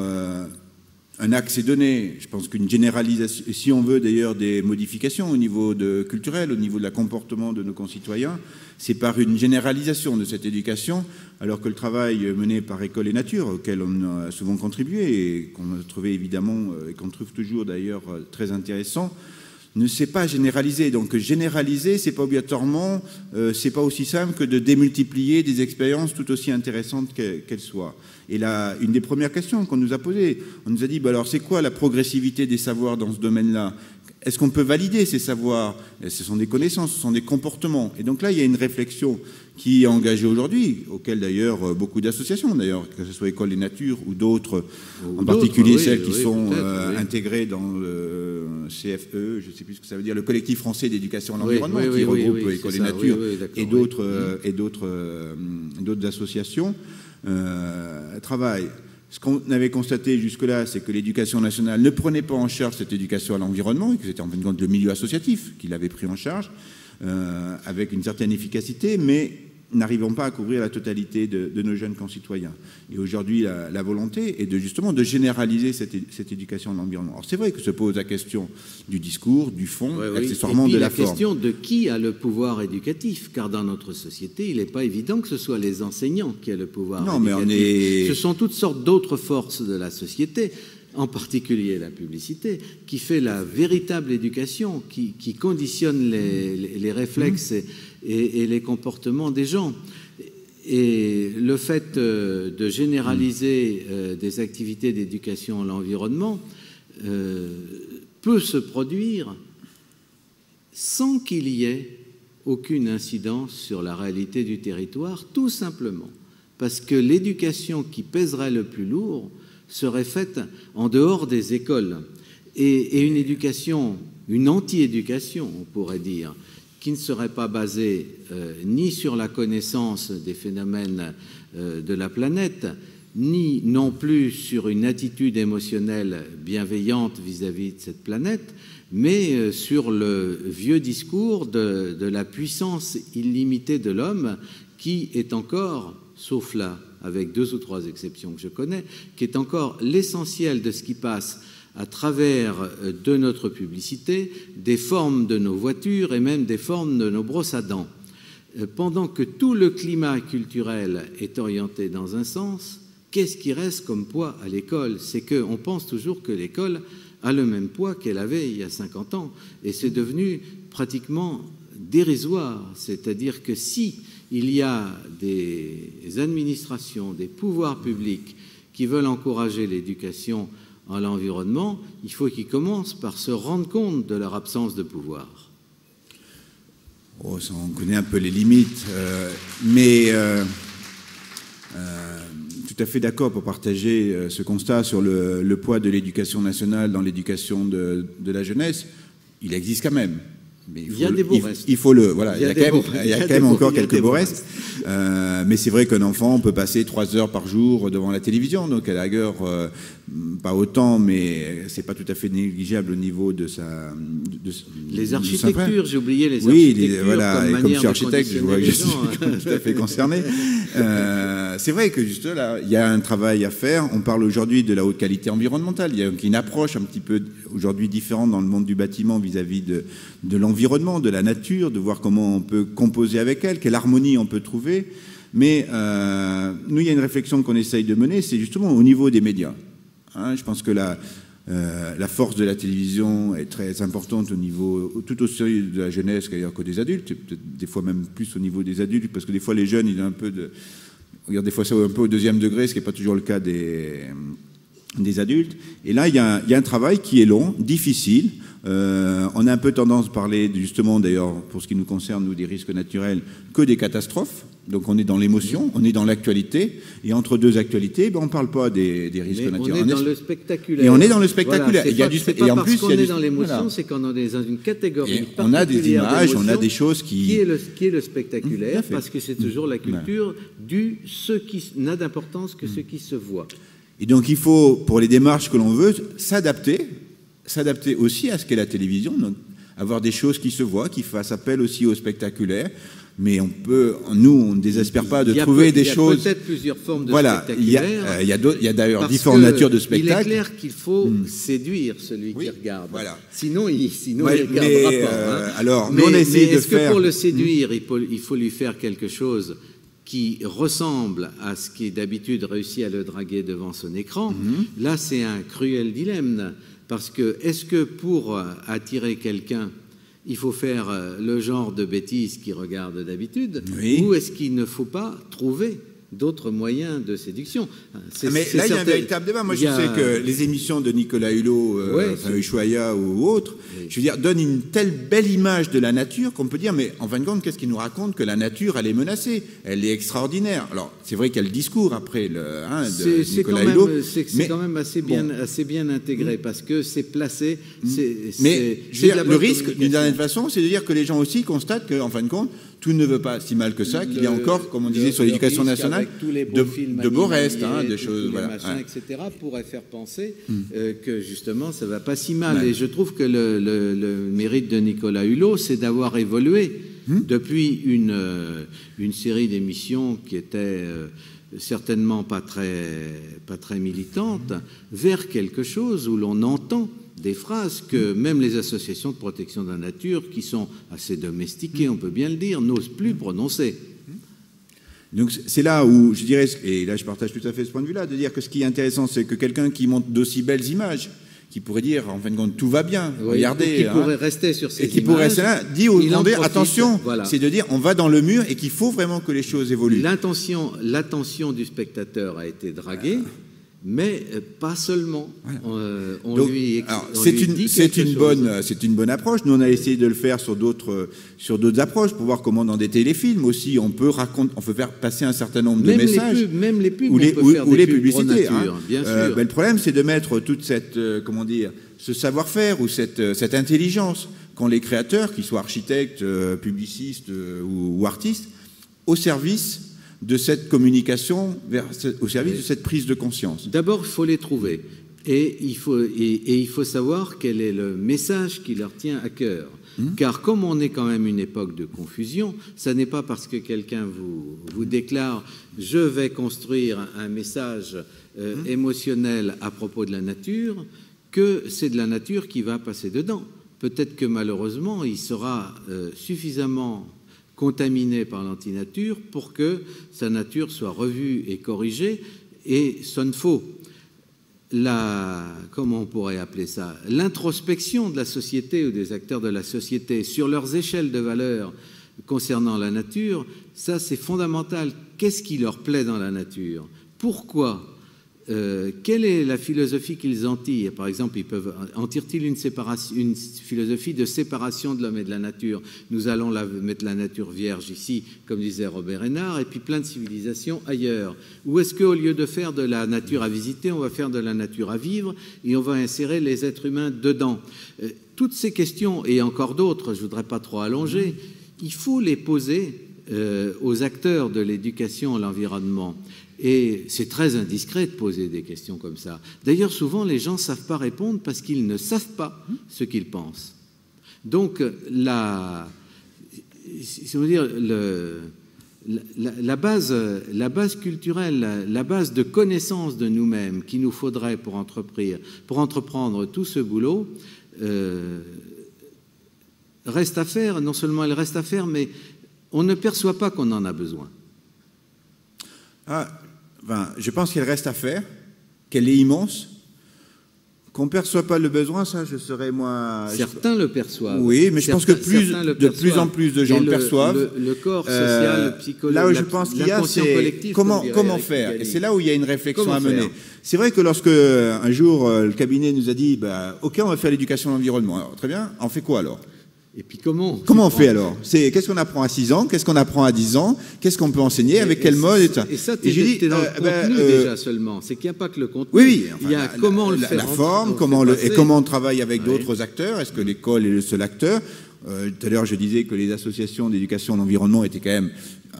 un axe est donné. Je pense qu'une généralisation, si on veut d'ailleurs des modifications au niveau culturel, au niveau de la comportement de nos concitoyens, c'est par une généralisation de cette éducation, alors que le travail mené par École et Nature, auquel on a souvent contribué et qu'on a trouvé évidemment, et qu'on trouve toujours d'ailleurs très intéressant, ne s'est pas généralisé. Donc généraliser, c'est pas obligatoirement, c'est pas aussi simple que de démultiplier des expériences tout aussi intéressantes qu'elles soient. Et là, une des premières questions qu'on nous a posées, on nous a dit, alors c'est quoi la progressivité des savoirs dans ce domaine-là? Est-ce qu'on peut valider ces savoirs? Ce sont des connaissances, ce sont des comportements. Et donc là, il y a une réflexion qui est engagée aujourd'hui, auquel d'ailleurs beaucoup d'associations, d'ailleurs, que ce soit École et Nature ou d'autres, en particulier celles qui sont intégrées dans le CFE, je ne sais plus ce que ça veut dire, le collectif français d'éducation à l'environnement, qui regroupe École et Nature et d'autres associations, travaillent. Ce qu'on avait constaté jusque-là, c'est que l'éducation nationale ne prenait pas en charge cette éducation à l'environnement, et que c'était en fin de compte le milieu associatif qui l'avait pris en charge, avec une certaine efficacité, mais n'arrivons pas à couvrir la totalité de nos jeunes concitoyens. Et aujourd'hui, la volonté est justement de généraliser cette éducation à l'environnement. Alors c'est vrai que se pose la question du discours, du fond, accessoirement de la forme. La question de qui a le pouvoir éducatif, car dans notre société, il n'est pas évident que ce soit les enseignants qui aient le pouvoir éducatif. Ce sont toutes sortes d'autres forces de la société, en particulier la publicité, qui fait la véritable éducation, qui conditionne les réflexes et les comportements des gens. Et le fait de généraliser des activités d'éducation à l'environnement peut se produire sans qu'il y ait aucune incidence sur la réalité du territoire, tout simplement parce que l'éducation qui pèserait le plus lourd serait faite en dehors des écoles. Et une éducation, une anti-éducation, on pourrait dire, qui ne serait pas basée ni sur la connaissance des phénomènes de la planète, ni non plus sur une attitude émotionnelle bienveillante vis-à-vis de cette planète, mais sur le vieux discours de la puissance illimitée de l'homme qui est encore, sauf là, avec 2 ou 3 exceptions que je connais, qui est encore l'essentiel de ce qui passe à travers de notre publicité, des formes de nos voitures et même des formes de nos brosses à dents. Pendant que tout le climat culturel est orienté dans un sens, qu'est-ce qui reste comme poids à l'école? C'est qu'on pense toujours que l'école a le même poids qu'elle avait il y a 50 ans. Et c'est devenu pratiquement dérisoire. C'est-à-dire que si il y a des administrations, des pouvoirs publics qui veulent encourager l'éducation à l'environnement, il faut qu'ils commencent par se rendre compte de leur absence de pouvoir. Oh, ça, on connaît un peu les limites, mais tout à fait d'accord pour partager ce constat sur le poids de l'éducation nationale dans l'éducation de la jeunesse. Il existe quand même. Mais il y a des beaux restes. Il faut le voilà. Il y a quand même encore quelques beaux restes. Mais c'est vrai qu'un enfant peut passer 3 heures par jour devant la télévision, donc à la rigueur, pas autant, mais c'est pas tout à fait négligeable au niveau de sa. Les architectures, j'ai oublié les architectures. Oui, voilà. Comme comme je suis architecte, je vois que je suis tout à fait concerné. C'est vrai que juste là, il y a un travail à faire. On parle aujourd'hui de la haute qualité environnementale. Il y a une approche un petit peu aujourd'hui différente dans le monde du bâtiment vis-à-vis de l'environnement, de la nature, de voir comment on peut composer avec elle, quelle harmonie on peut trouver. Mais nous, il y a une réflexion qu'on essaye de mener, c'est justement au niveau des médias. Je pense que la force de la télévision est très importante au niveau, tout aussi de la jeunesse qu'ailleurs que des adultes, peut-être des fois même plus au niveau des adultes, parce que des fois les jeunes, ils ont un peu de... On regarde des fois ça un peu au 2e degré, ce qui n'est pas toujours le cas des adultes. Et là, il y a un travail qui est long, difficile. On a un peu tendance à parler, justement, d'ailleurs, pour ce qui nous concerne, nous, des risques naturels, que des catastrophes. Donc on est dans l'émotion, on est dans l'actualité, et entre 2 actualités, on ne parle pas des risques naturels. On est dans le spectaculaire. Et on est dans le spectaculaire. Voilà, c'est pas parce qu'on est dans l'émotion, c'est qu'on est dans une catégorie particulière. On a des images, on a des choses qui est le spectaculaire, parce que c'est toujours la culture du ce qui n'a d'importance que ce qui se voit. Et donc il faut, pour les démarches que l'on veut, s'adapter aussi à ce qu'est la télévision, donc avoir des choses qui se voient, qui fassent appel aussi au spectaculaire. Mais nous, on ne désespère pas de trouver des choses. Il y a peut-être plusieurs formes de spectaculaire. Il y a d'ailleurs différentes natures de spectacles. Il est clair qu'il faut séduire celui qui regarde. Voilà. Sinon, il ne regardera pas. Alors, nous, on essaie de est-ce que pour le séduire, il faut lui faire quelque chose qui ressemble à ce qui d'habitude réussit à le draguer devant son écran? Là, c'est un cruel dilemme. Parce que, est-ce que pour attirer quelqu'un, il faut faire le genre de bêtises qu'il regarde d'habitude, ou est-ce qu'il ne faut pas trouver d'autres moyens de séduction? Mais là, il y a un véritable débat. Moi, je sais que les émissions de Nicolas Hulot, Ushuaïa ou autres, je veux dire, donnent une telle belle image de la nature qu'on peut dire, mais en fin de compte, qu'est-ce qu'il nous raconte? Que la nature, elle est menacée, elle est extraordinaire. Alors, c'est vrai qu'il y a le discours après de Nicolas Hulot. C'est quand même assez bien intégré, parce que c'est placé. Mais le risque, d'une certaine façon, c'est de dire que les gens aussi constatent qu'en fin de compte, tout ne veut pas si mal que ça, qu'il y a encore, comme on disait sur l'éducation nationale, de beaux restes, de choses, etc., pourrait faire penser que justement ça ne va pas si mal. Et je trouve que le mérite de Nicolas Hulot, c'est d'avoir évolué depuis une série d'émissions qui étaient certainement pas très militantes, vers quelque chose où l'on entend des phrases que même les associations de protection de la nature, qui sont assez domestiquées, on peut bien le dire, n'osent plus prononcer. Donc c'est là où je dirais, et là je partage tout à fait ce point de vue-là, de dire que ce qui est intéressant, c'est que quelqu'un qui montre d'aussi belles images, qui pourrait dire, en fin de compte, tout va bien, regardez. Qui pourrait rester sur ces images. Et qui pourrait rester là, dit aux gens, attention, c'est de dire, on va dans le mur et qu'il faut vraiment que les choses évoluent. L'attention du spectateur a été draguée. mais pas seulement. Voilà. C'est une bonne approche. Nous, on a essayé de le faire sur d'autres approches pour voir comment, dans des téléfilms aussi, on peut faire passer un certain nombre de messages. Même les pubs, ou les publicités. Bien sûr. Le problème, c'est de mettre toute cette, ce savoir-faire ou cette intelligence qu'ont les créateurs, qu'ils soient architectes, publicistes ou artistes, au service de cette communication, au service de cette prise de conscience. D'abord, il faut les trouver. Et il faut savoir quel est le message qui leur tient à cœur. Car comme on est quand même une époque de confusion, ça n'est pas parce que quelqu'un vous déclare « je vais construire un message émotionnel à propos de la nature » que c'est de la nature qui va passer dedans. Peut-être que malheureusement, il sera suffisamment contaminé par l'antinature pour que sa nature soit revue et corrigée et sonne faux. Comment on pourrait appeler ça, l'introspection de la société ou des acteurs de la société sur leurs échelles de valeurs concernant la nature, ça c'est fondamental. Qu'est-ce qui leur plaît dans la nature? Pourquoi? Quelle est la philosophie qu'ils en tirent? Par exemple, en tirent-ils une philosophie de séparation de l'homme et de la nature? Nous allons mettre la nature vierge ici, comme disait Robert Hénard, et puis plein de civilisations ailleurs. Ou est-ce qu'au lieu de faire de la nature à visiter, on va faire de la nature à vivre et on va insérer les êtres humains dedans? Toutes ces questions, et encore d'autres, je ne voudrais pas trop allonger, il faut les poser aux acteurs de l'éducation à l'environnement. Et c'est très indiscret de poser des questions comme ça. D'ailleurs, souvent, les gens ne savent pas répondre parce qu'ils ne savent pas ce qu'ils pensent. Donc, la base culturelle, la base de connaissance de nous-mêmes qu'il nous faudrait pour entreprendre tout ce boulot, reste à faire. Non seulement elle reste à faire, mais on ne perçoit pas qu'on en a besoin. Je pense qu'elle reste à faire, qu'elle est immense, qu'on ne perçoit pas le besoin, ça, je serais moi... Certains le perçoivent. Oui, mais je pense que de plus en plus de gens le perçoivent. Le corps social, le psychologique, là où je pense qu'il y a, c'est comment faire. Et c'est là où il y a une réflexion à mener. C'est vrai que lorsque, un jour, le cabinet nous a dit, OK, on va faire l'éducation à l'environnement. Alors, très bien, on fait quoi alors? Et puis comment on fait alors? Qu'est-ce qu'on apprend à 6 ans? Qu'est-ce qu'on apprend à 10 ans? Qu'est-ce qu'on peut enseigner? Avec quel mode? Et ça, tu es dans le contenu déjà seulement. C'est qu'il n'y a pas que le contenu. Oui. Il y a comment le faire. La forme, comment on travaille avec d'autres acteurs. Est-ce que l'école est le seul acteur? Tout à l'heure, je disais que les associations d'éducation à l'environnement étaient quand même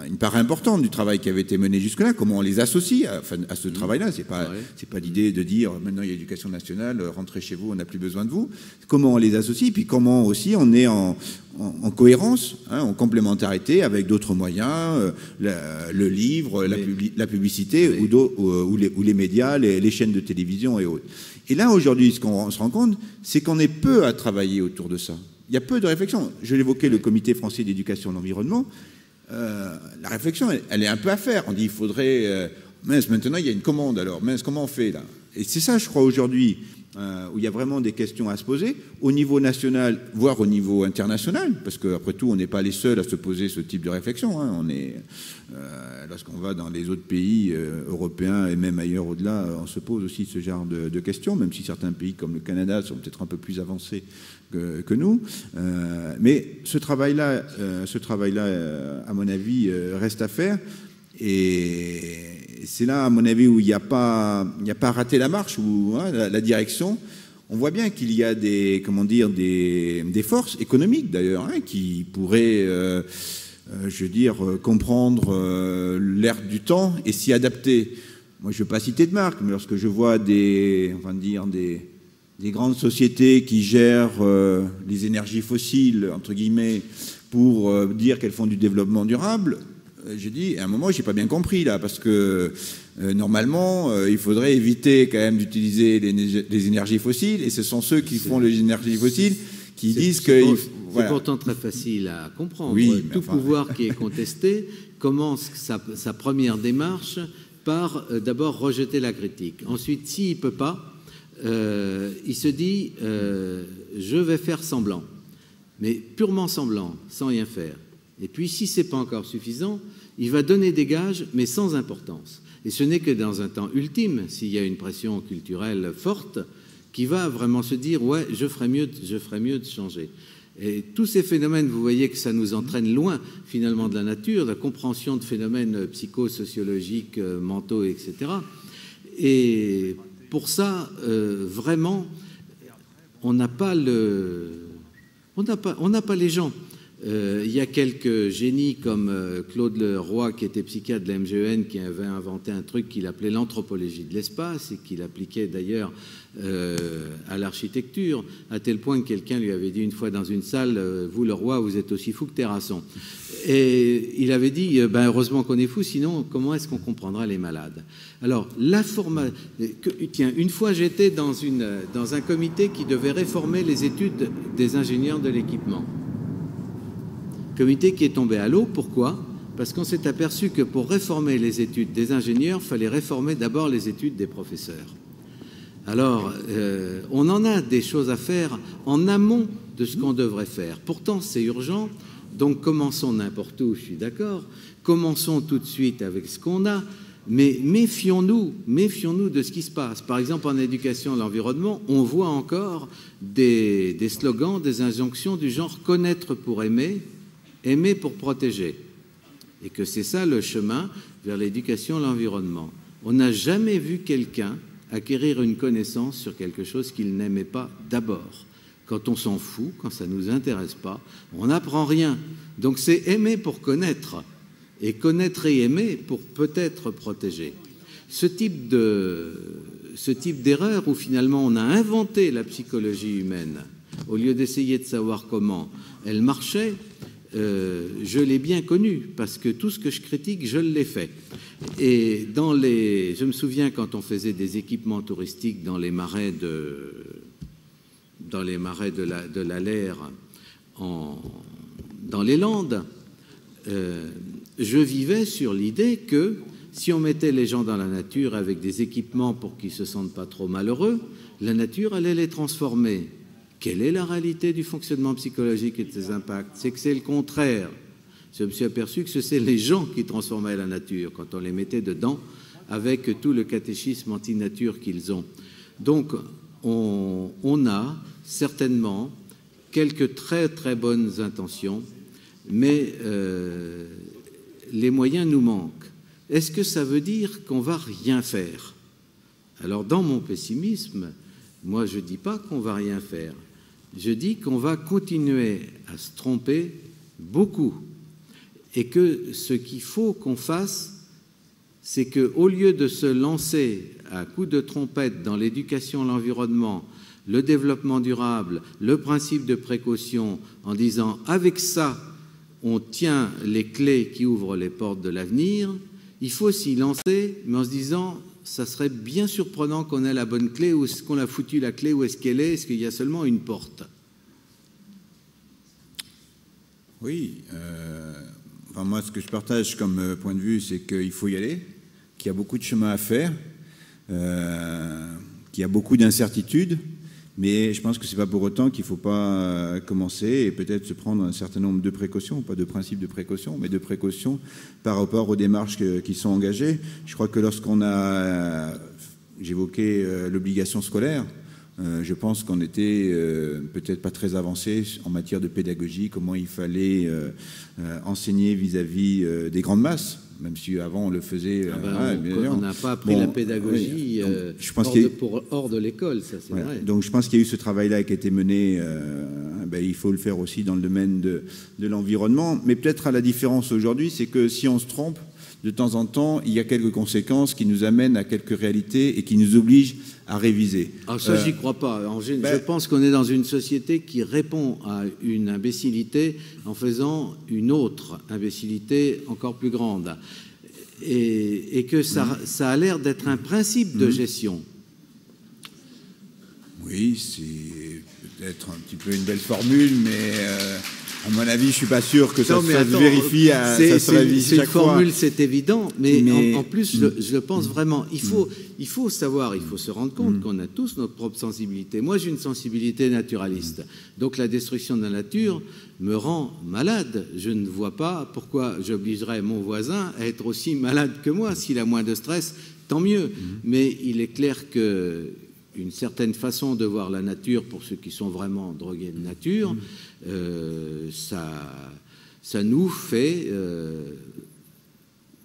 une part importante du travail qui avait été mené jusque-là. Comment on les associe à ce travail-là? C'est pas l'idée de dire maintenant il y a l'éducation nationale, rentrez chez vous, on n'a plus besoin de vous. Comment on les associe? Puis comment aussi on est en cohérence, en complémentarité avec d'autres moyens, le livre, la publicité ou les médias, les chaînes de télévision et autres. Et là aujourd'hui, ce qu'on se rend compte, c'est qu'on est peu à travailler autour de ça. Il y a peu de réflexion. Je l'évoquais, le Comité français d'éducation à l'environnement. La réflexion, elle est un peu à faire. On dit il faudrait... mince, maintenant il y a une commande, alors mince, comment on fait là? Et c'est ça, je crois, aujourd'hui, où il y a vraiment des questions à se poser, au niveau national, voire au niveau international, parce qu'après tout, on n'est pas les seuls à se poser ce type de réflexion. Lorsqu'on va dans les autres pays européens et même ailleurs au-delà, on se pose aussi ce genre de questions, même si certains pays comme le Canada sont peut-être un peu plus avancés que nous. Mais ce travail-là, à mon avis, reste à faire. Et c'est là, à mon avis, où il n'y a pas à rater la marche, ou la direction. On voit bien qu'il y a des forces économiques, d'ailleurs, qui pourraient, comprendre l'ère du temps et s'y adapter. Moi, je ne veux pas citer de marque, mais lorsque je vois des grandes sociétés qui gèrent les énergies fossiles, entre guillemets, pour dire qu'elles font du développement durable, j'ai dit, à un moment, j'ai pas bien compris, là, parce que normalement, il faudrait éviter quand même d'utiliser les énergies fossiles, et ce sont ceux qui font les énergies fossiles qui disent que... C'est pourtant très facile à comprendre. Oui, tout pouvoir qui est contesté commence sa première démarche par d'abord rejeter la critique. Ensuite, s'il ne peut pas, il se dit je vais faire semblant, mais purement semblant, sans rien faire. Et puis, si ce n'est pas encore suffisant, il va donner des gages, mais sans importance. Et ce n'est que dans un temps ultime, s'il y a une pression culturelle forte, qui va vraiment se dire « ouais, je ferais mieux de changer ». Et tous ces phénomènes, vous voyez que ça nous entraîne loin finalement de la nature, de la compréhension de phénomènes psychosociologiques, mentaux, etc. Et pour ça, vraiment, on n'a pas les gens. Il y a quelques génies comme Claude Leroy, qui était psychiatre de la MGEN, qui avait inventé un truc qu'il appelait l'anthropologie de l'espace et qu'il appliquait d'ailleurs à l'architecture, à tel point que quelqu'un lui avait dit une fois dans une salle « Vous, Leroy, vous êtes aussi fou que Terrasson ». Et il avait dit « heureusement qu'on est fou, sinon comment est-ce qu'on comprendra les malades ?» Alors, tiens, une fois j'étais dans un comité qui devait réformer les études des ingénieurs de l'équipement. Comité qui est tombé à l'eau. Pourquoi? Parce qu'on s'est aperçu que pour réformer les études des ingénieurs, il fallait réformer d'abord les études des professeurs. Alors, on en a des choses à faire en amont de ce qu'on devrait faire. Pourtant, c'est urgent. Donc, commençons n'importe où, je suis d'accord. Commençons tout de suite avec ce qu'on a. Mais méfions-nous de ce qui se passe. Par exemple, en éducation à l'environnement, on voit encore des slogans, des injonctions du genre « connaître pour aimer ». Aimer pour protéger, et que c'est ça le chemin vers l'éducation à l'environnement. On n'a jamais vu quelqu'un acquérir une connaissance sur quelque chose qu'il n'aimait pas d'abord. Quand on s'en fout, quand ça ne nous intéresse pas, on n'apprend rien. Donc c'est aimer pour connaître, et connaître et aimer pour peut-être protéger. Ce type d'erreur où finalement on a inventé la psychologie humaine, au lieu d'essayer de savoir comment elle marchait, je l'ai bien connu, parce que tout ce que je critique, je l'ai fait. Et je me souviens quand on faisait des équipements touristiques dans les marais de l'Alaire, dans les Landes, je vivais sur l'idée que si on mettait les gens dans la nature avec des équipements pour qu'ils ne se sentent pas trop malheureux, la nature allait les transformer. Quelle est la réalité du fonctionnement psychologique et de ses impacts? C'est que c'est le contraire. Je me suis aperçu que c'est les gens qui transformaient la nature quand on les mettait dedans avec tout le catéchisme anti-nature qu'ils ont. Donc, on a certainement quelques très très bonnes intentions, mais les moyens nous manquent. Est-ce que ça veut dire qu'on va rien faire? Alors, dans mon pessimisme, moi, je ne dis pas qu'on va rien faire. Je dis qu'on va continuer à se tromper beaucoup et que ce qu'il faut qu'on fasse, c'est qu'au lieu de se lancer à coups de trompette dans l'éducation à l'environnement, le développement durable, le principe de précaution, en disant « avec ça, on tient les clés qui ouvrent les portes de l'avenir », il faut s'y lancer, mais en se disant « ça serait bien surprenant qu'on ait la bonne clé, ou est-ce qu'on a foutu la clé, où est-ce qu'elle est, est-ce qu'il y a seulement une porte ?» Oui, moi ce que je partage comme point de vue, c'est qu'il faut y aller, qu'il y a beaucoup de chemin à faire, qu'il y a beaucoup d'incertitudes, mais je pense que ce n'est pas pour autant qu'il ne faut pas commencer et peut-être se prendre un certain nombre de précautions, pas de principe de précaution, mais de précautions par rapport aux démarches qui sont engagées. Je crois que lorsqu'on a j'évoquais l'obligation scolaire, je pense qu'on était peut-être pas très avancé en matière de pédagogie, comment il fallait enseigner vis-à-vis des grandes masses, même si avant on le faisait. On n'a pas appris la pédagogie hors de l'école, ça c'est vrai. Donc je pense qu'il y a eu ce travail-là qui a été mené, il faut le faire aussi dans le domaine de l'environnement, mais peut-être à la différence aujourd'hui, c'est que si on se trompe, de temps en temps, il y a quelques conséquences qui nous amènent à quelques réalités et qui nous obligent à réviser. Alors ça, j'y crois pas. Je pense qu'on est dans une société qui répond à une imbécilité en faisant une autre imbécilité encore plus grande. Et que ça a l'air d'être un principe de gestion. Oui, c'est peut-être un petit peu une belle formule, mais À mon avis, je suis pas sûr que ça se attends, vérifie. Ça se vérifie chaque fois. C'est une formule, c'est évident, mais en plus, je le pense vraiment. Il faut savoir, il faut se rendre compte qu'on a tous notre propre sensibilité. Moi, j'ai une sensibilité naturaliste. Donc, la destruction de la nature me rend malade. Je ne vois pas pourquoi j'obligerais mon voisin à être aussi malade que moi. S'il a moins de stress, tant mieux. Mais il est clair que une certaine façon de voir la nature, pour ceux qui sont vraiment drogués de nature, ça nous fait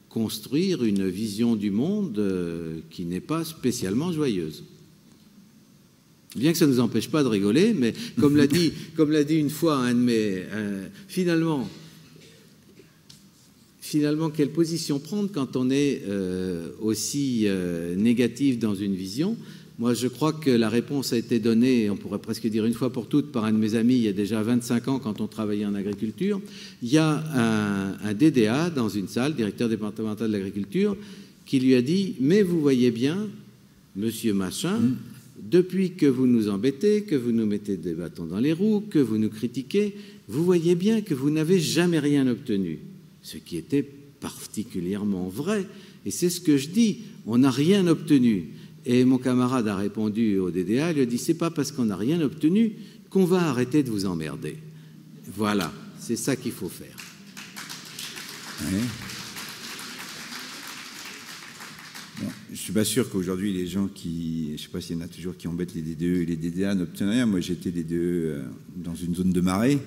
construire une vision du monde qui n'est pas spécialement joyeuse. Bien que ça ne nous empêche pas de rigoler, mais comme l'a dit une fois un de mes... finalement, quelle position prendre quand on est aussi négatif dans une vision ? Moi, je crois que la réponse a été donnée, on pourrait presque dire une fois pour toutes, par un de mes amis il y a déjà 25 ans quand on travaillait en agriculture. Il y a un DDA dans une salle, directeur départemental de l'agriculture, qui lui a dit « Mais vous voyez bien, monsieur machin, depuis que vous nous embêtez, que vous nous mettez des bâtons dans les roues, que vous nous critiquez, vous voyez bien que vous n'avez jamais rien obtenu. » Ce qui était particulièrement vrai. Et c'est ce que je dis, on n'a rien obtenu. Et mon camarade a répondu au DDA, il lui a dit « C'est pas parce qu'on n'a rien obtenu qu'on va arrêter de vous emmerder. » Voilà, c'est ça qu'il faut faire. Ouais. Bon, je ne suis pas sûr qu'aujourd'hui, les gens qui... Je ne sais pas s'il y en a toujours qui embêtent les DDE et les DDA n'obtiennent rien. Moi, j'étais DDE dans une zone de marée.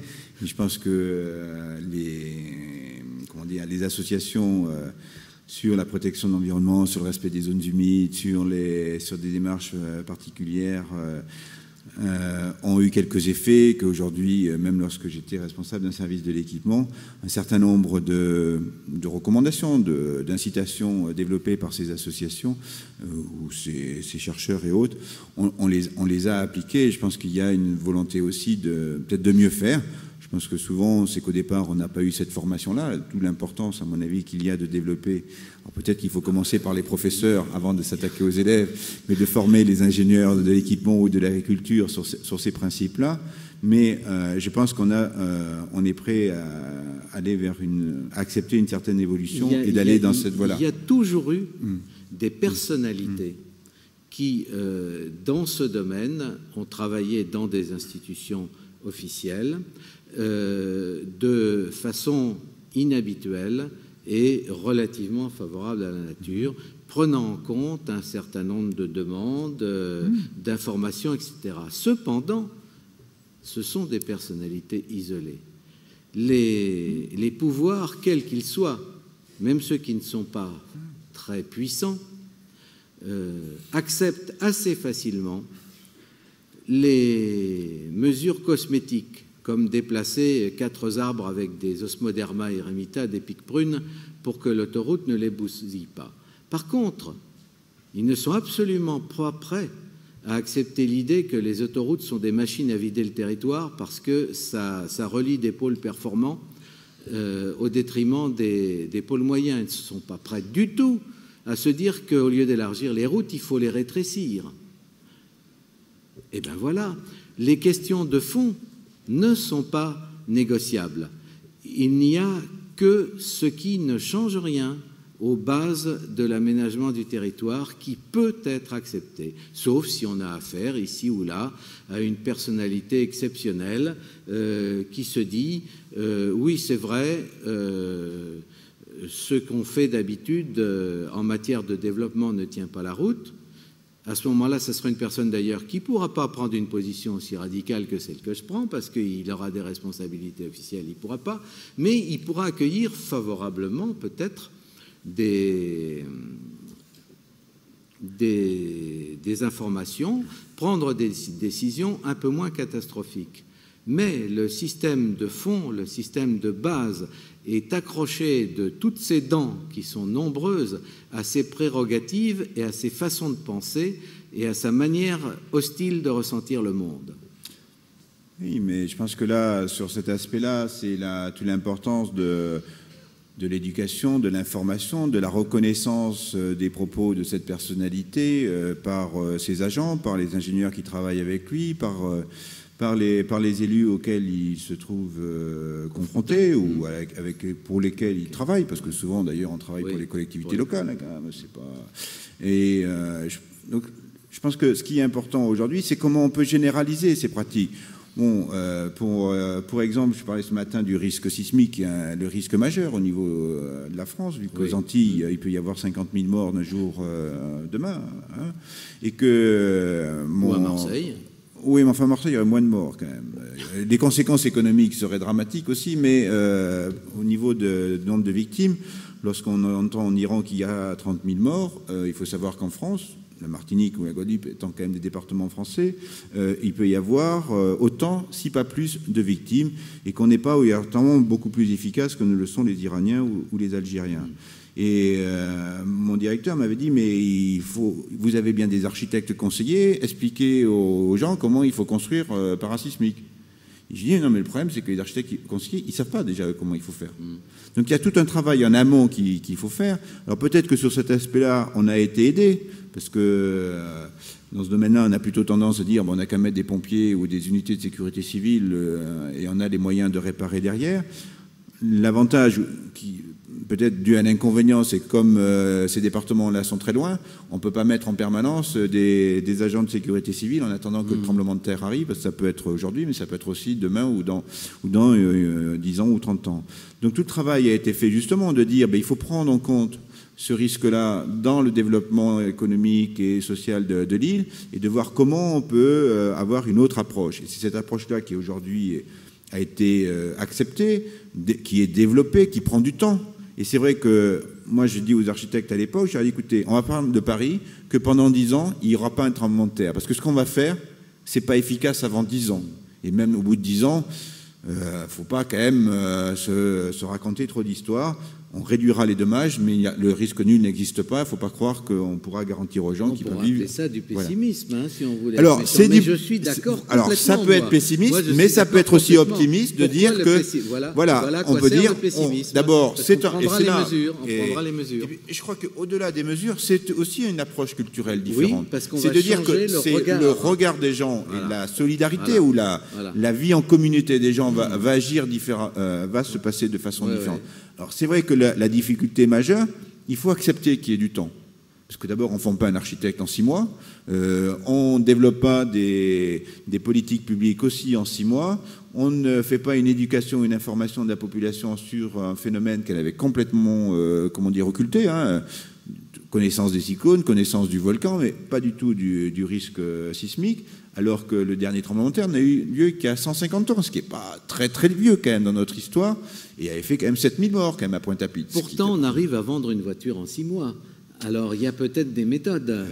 Et je pense que les associations... sur la protection de l'environnement, sur le respect des zones humides, sur des démarches particulières, ont eu quelques effets, qu'aujourd'hui, même lorsque j'étais responsable d'un service de l'équipement, un certain nombre de recommandations, d'incitations développées par ces associations, ou ces chercheurs et autres, on les a appliquées. Et je pense qu'il y a une volonté aussi peut-être de mieux faire. Je pense que souvent, c'est qu'au départ, on n'a pas eu cette formation-là, d'où l'importance, à mon avis, qu'il y a de développer. Alors peut-être qu'il faut commencer par les professeurs avant de s'attaquer aux élèves, mais de former les ingénieurs de l'équipement ou de l'agriculture sur ces principes-là. Mais je pense qu'on est prêt à aller à accepter une certaine évolution et d'aller dans cette voie-là. Il y a toujours eu des personnalités qui, dans ce domaine, ont travaillé dans des institutions officielles, de façon inhabituelle et relativement favorable à la nature, prenant en compte un certain nombre de demandes, d'informations, etc. Cependant, ce sont des personnalités isolées. Les pouvoirs, quels qu'ils soient, même ceux qui ne sont pas très puissants, acceptent assez facilement les mesures cosmétiques, comme déplacer 4 arbres avec des Osmoderma eremita, des pics prunes, pour que l'autoroute ne les bousille pas. Par contre, ils ne sont absolument pas prêts à accepter l'idée que les autoroutes sont des machines à vider le territoire parce que ça relie des pôles performants au détriment des pôles moyens. Ils ne sont pas prêts du tout à se dire qu'au lieu d'élargir les routes, il faut les rétrécir. Et bien voilà, les questions de fond ne sont pas négociables. Il n'y a que ce qui ne change rien aux bases de l'aménagement du territoire qui peut être accepté, sauf si on a affaire, ici ou là, à une personnalité exceptionnelle qui se dit « oui, c'est vrai, ce qu'on fait d'habitude en matière de développement ne tient pas la route ». À ce moment-là, ce sera une personne d'ailleurs qui ne pourra pas prendre une position aussi radicale que celle que je prends parce qu'il aura des responsabilités officielles, il ne pourra pas, mais il pourra accueillir favorablement peut-être des informations, prendre des décisions un peu moins catastrophiques. Mais le système de fond, le système de base est accroché de toutes ces dents qui sont nombreuses à ses prérogatives et à ses façons de penser et à sa manière hostile de ressentir le monde. Oui, mais je pense que là, sur cet aspect-là, c'est toute l'importance de l'éducation, de l'information, de la reconnaissance des propos de cette personnalité par ses agents, par les ingénieurs qui travaillent avec lui, par par les élus auxquels ils se trouvent confrontés ou pour lesquels ils travaillent, parce que souvent, d'ailleurs, on travaille pour les collectivités locales, hein, quand même, c'est pas... Et donc, je pense que ce qui est important aujourd'hui, c'est comment on peut généraliser ces pratiques. Bon, pour exemple, je parlais ce matin du risque sismique, hein, le risque majeur au niveau de la France, vu qu'aux Antilles, il peut y avoir 50 000 morts d'un jour demain, hein, et que... Ou à Marseille. Oui, mais enfin, Marseille, il y aurait moins de morts quand même. Les conséquences économiques seraient dramatiques aussi, mais au niveau de nombre de victimes, lorsqu'on entend en Iran qu'il y a 30 000 morts, il faut savoir qu'en France, la Martinique ou la Guadeloupe étant quand même des départements français, il peut y avoir autant, si pas plus, de victimes, et qu'on n'est pas obligatoirement beaucoup plus efficace que ne le sont les Iraniens ou les Algériens. Et mon directeur m'avait dit, mais vous avez bien des architectes conseillers, expliquez aux gens comment il faut construire parasismique. Je dis, non, mais le problème, c'est que les architectes conseillers, ils ne savent pas déjà comment il faut faire. Donc il y a tout un travail en amont qu'il faut faire. Alors peut-être que sur cet aspect-là, on a été aidé, parce que dans ce domaine-là, on a plutôt tendance à dire, bon, on n'a qu'à mettre des pompiers ou des unités de sécurité civile et on a les moyens de réparer derrière. L'avantage qui peut-être dû à un inconvénient, c'est que comme ces départements-là sont très loin, on ne peut pas mettre en permanence des agents de sécurité civile en attendant que le tremblement de terre arrive, parce que ça peut être aujourd'hui, mais ça peut être aussi demain ou dans 10 ans ou 30 ans. Donc tout le travail a été fait justement de dire il faut prendre en compte ce risque-là dans le développement économique et social de l'île et de voir comment on peut avoir une autre approche. Et c'est cette approche-là qui aujourd'hui a été acceptée, qui est développée, qui prend du temps. Et c'est vrai que moi, je dis aux architectes à l'époque, j'ai dit, écoutez, on va prendre de Paris que pendant 10 ans, il n'y aura pas un tremblement de terre. Parce que ce qu'on va faire, ce n'est pas efficace avant 10 ans. Et même au bout de 10 ans, il ne faut pas quand même se raconter trop d'histoires. On réduira les dommages, mais le risque nul n'existe pas. Il ne faut pas croire qu'on pourra garantir aux gens qui peuvent vivre. On pourrait appeler ça du pessimisme, voilà. Si on voulait. Alors, je suis d'accord. Alors, ça peut être pessimiste, mais ça peut être aussi optimiste de dire que voilà, on peut dire. D'abord, on prendra les mesures. Et je crois qu'au-delà des mesures, c'est aussi une approche culturelle différente. Oui, parce qu'on c'est va de dire que changer c'est le regard des gens et la solidarité ou la vie en communauté des gens va agir différemment, va se passer de façon différente. Alors, c'est vrai que la difficulté majeure, il faut accepter qu'il y ait du temps. Parce que d'abord, on ne forme pas un architecte en 6 mois. On ne développe pas des politiques publiques aussi en 6 mois. On ne fait pas une éducation, une information de la population sur un phénomène qu'elle avait complètement, occulté. Hein. Connaissance des cyclones, connaissance du volcan, mais pas du tout du risque sismique. Alors que le dernier tremblement de terre n'a eu lieu qu'il y a 150 ans, ce qui n'est pas très très vieux quand même dans notre histoire, et avait fait quand même 7000 morts quand même à Pointe-à-Pitre. Pourtant, on arrive à vendre une voiture en 6 mois. Alors, il y a peut-être des méthodes.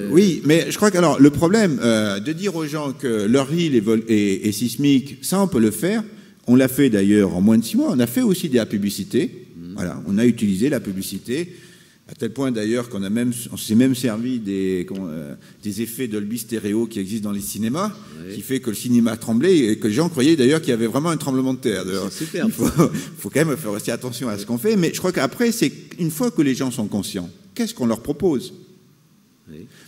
Oui, mais je crois que alors, le problème de dire aux gens que leur île est sismique, ça on peut le faire. On l'a fait d'ailleurs en moins de 6 mois. On a fait aussi de la publicité. Voilà, on a utilisé la publicité. À tel point d'ailleurs on s'est même servi des effets Dolby Stéréo qui existent dans les cinémas, qui fait que le cinéma tremblait et que les gens croyaient d'ailleurs qu'il y avait vraiment un tremblement de terre. C'est super. Il faut quand même faire aussi attention à ce qu'on fait. Mais je crois qu'après, c'est une fois que les gens sont conscients, qu'est-ce qu'on leur propose ?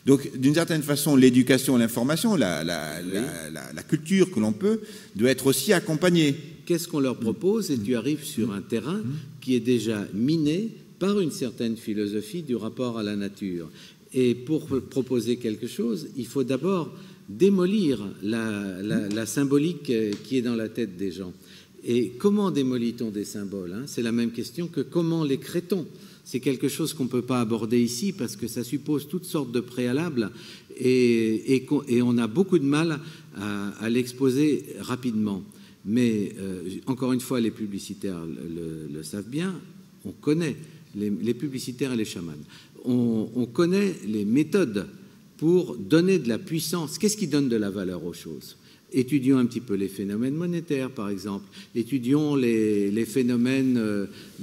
Donc, d'une certaine façon, l'éducation, l'information, la culture que l'on peut, doit être aussi accompagnée. Qu'est-ce qu'on leur propose ? Et tu arrives sur un terrain qui est déjà miné par une certaine philosophie du rapport à la nature. Et pour proposer quelque chose, il faut d'abord démolir la symbolique qui est dans la tête des gens. Et comment démolit-on des symboles ? C'est la même question que comment les crée-t-on ? C'est quelque chose qu'on ne peut pas aborder ici parce que ça suppose toutes sortes de préalables et on a beaucoup de mal à l'exposer rapidement. Mais encore une fois, les publicitaires le savent bien, on connaît les publicitaires et les chamans. On connaît les méthodes pour donner de la puissance. Qu'est-ce qui donne de la valeur aux choses ? Étudions un petit peu les phénomènes monétaires, par exemple. Étudions les phénomènes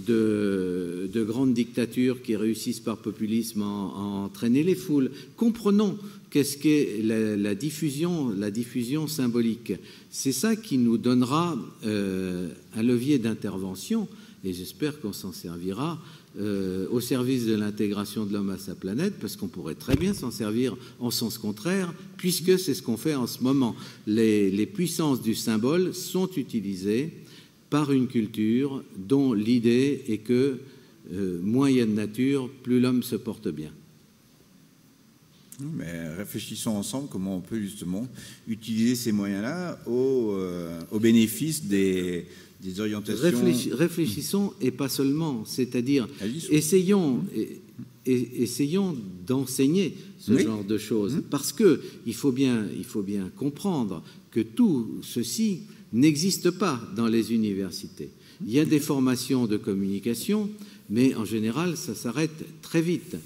de grandes dictatures qui réussissent par populisme à entraîner les foules. Comprenons qu'est-ce qu'est la diffusion symbolique. C'est ça qui nous donnera un levier d'intervention, et j'espère qu'on s'en servira au service de l'intégration de l'homme à sa planète, parce qu'on pourrait très bien s'en servir en sens contraire, puisque c'est ce qu'on fait en ce moment. Les puissances du symbole sont utilisées par une culture dont l'idée est que moins il y a de nature, plus l'homme se porte bien. Mais réfléchissons ensemble comment on peut justement utiliser ces moyens-là au bénéfice des orientations. Réfléchissons et pas seulement, c'est-à-dire essayons d'enseigner ce genre de choses, parce que il faut bien comprendre que tout ceci n'existe pas dans les universités. Il y a des formations de communication, mais en général, ça s'arrête très vite.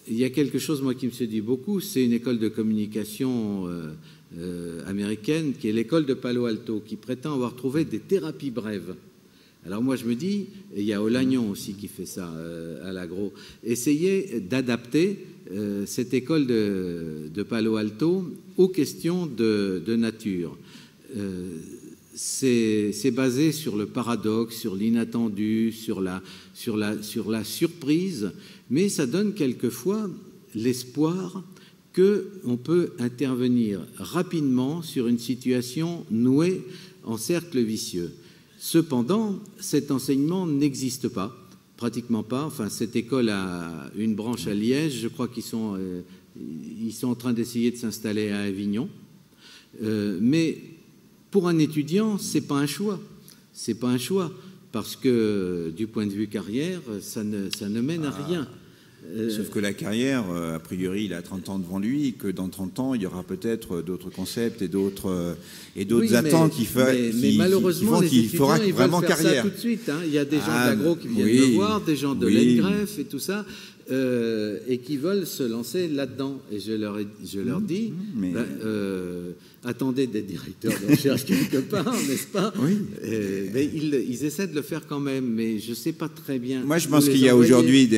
Il y a quelque chose, moi, qui me séduit beaucoup, c'est une école de communication américaine, qui est l'école de Palo Alto, qui prétend avoir trouvé des thérapies brèves. Alors moi, je me dis, et il y a Olagnon aussi qui fait ça à l'agro, essayez d'adapter cette école de Palo Alto aux questions de nature. C'est basé sur le paradoxe, sur l'inattendu, sur la surprise, mais ça donne quelquefois l'espoir qu'on peut intervenir rapidement sur une situation nouée en cercle vicieux. Cependant, cet enseignement n'existe pas, pratiquement pas. Enfin, cette école a une branche à Liège, je crois qu'ils sont en train d'essayer de s'installer à Avignon. Mais pour un étudiant, c'est pas un choix. C'est pas un choix, parce que du point de vue carrière, ça ne mène à rien. Sauf que la carrière, a priori, il a 30 ans devant lui, et que dans 30 ans, il y aura peut-être d'autres concepts et d'autres attentes qui font qu'il fera vraiment carrière. Ça tout de suite, hein. Il y a des gens de l'agro qui viennent me voir, des gens de l'ENGREF et tout ça, et qui veulent se lancer là-dedans. Et je leur dis, attendez d'être directeur de recherche quelque part, n'est-ce pas? Oui. Mais ils essaient de le faire quand même, mais je ne sais pas très bien. Moi, je pense qu'il y a aujourd'hui,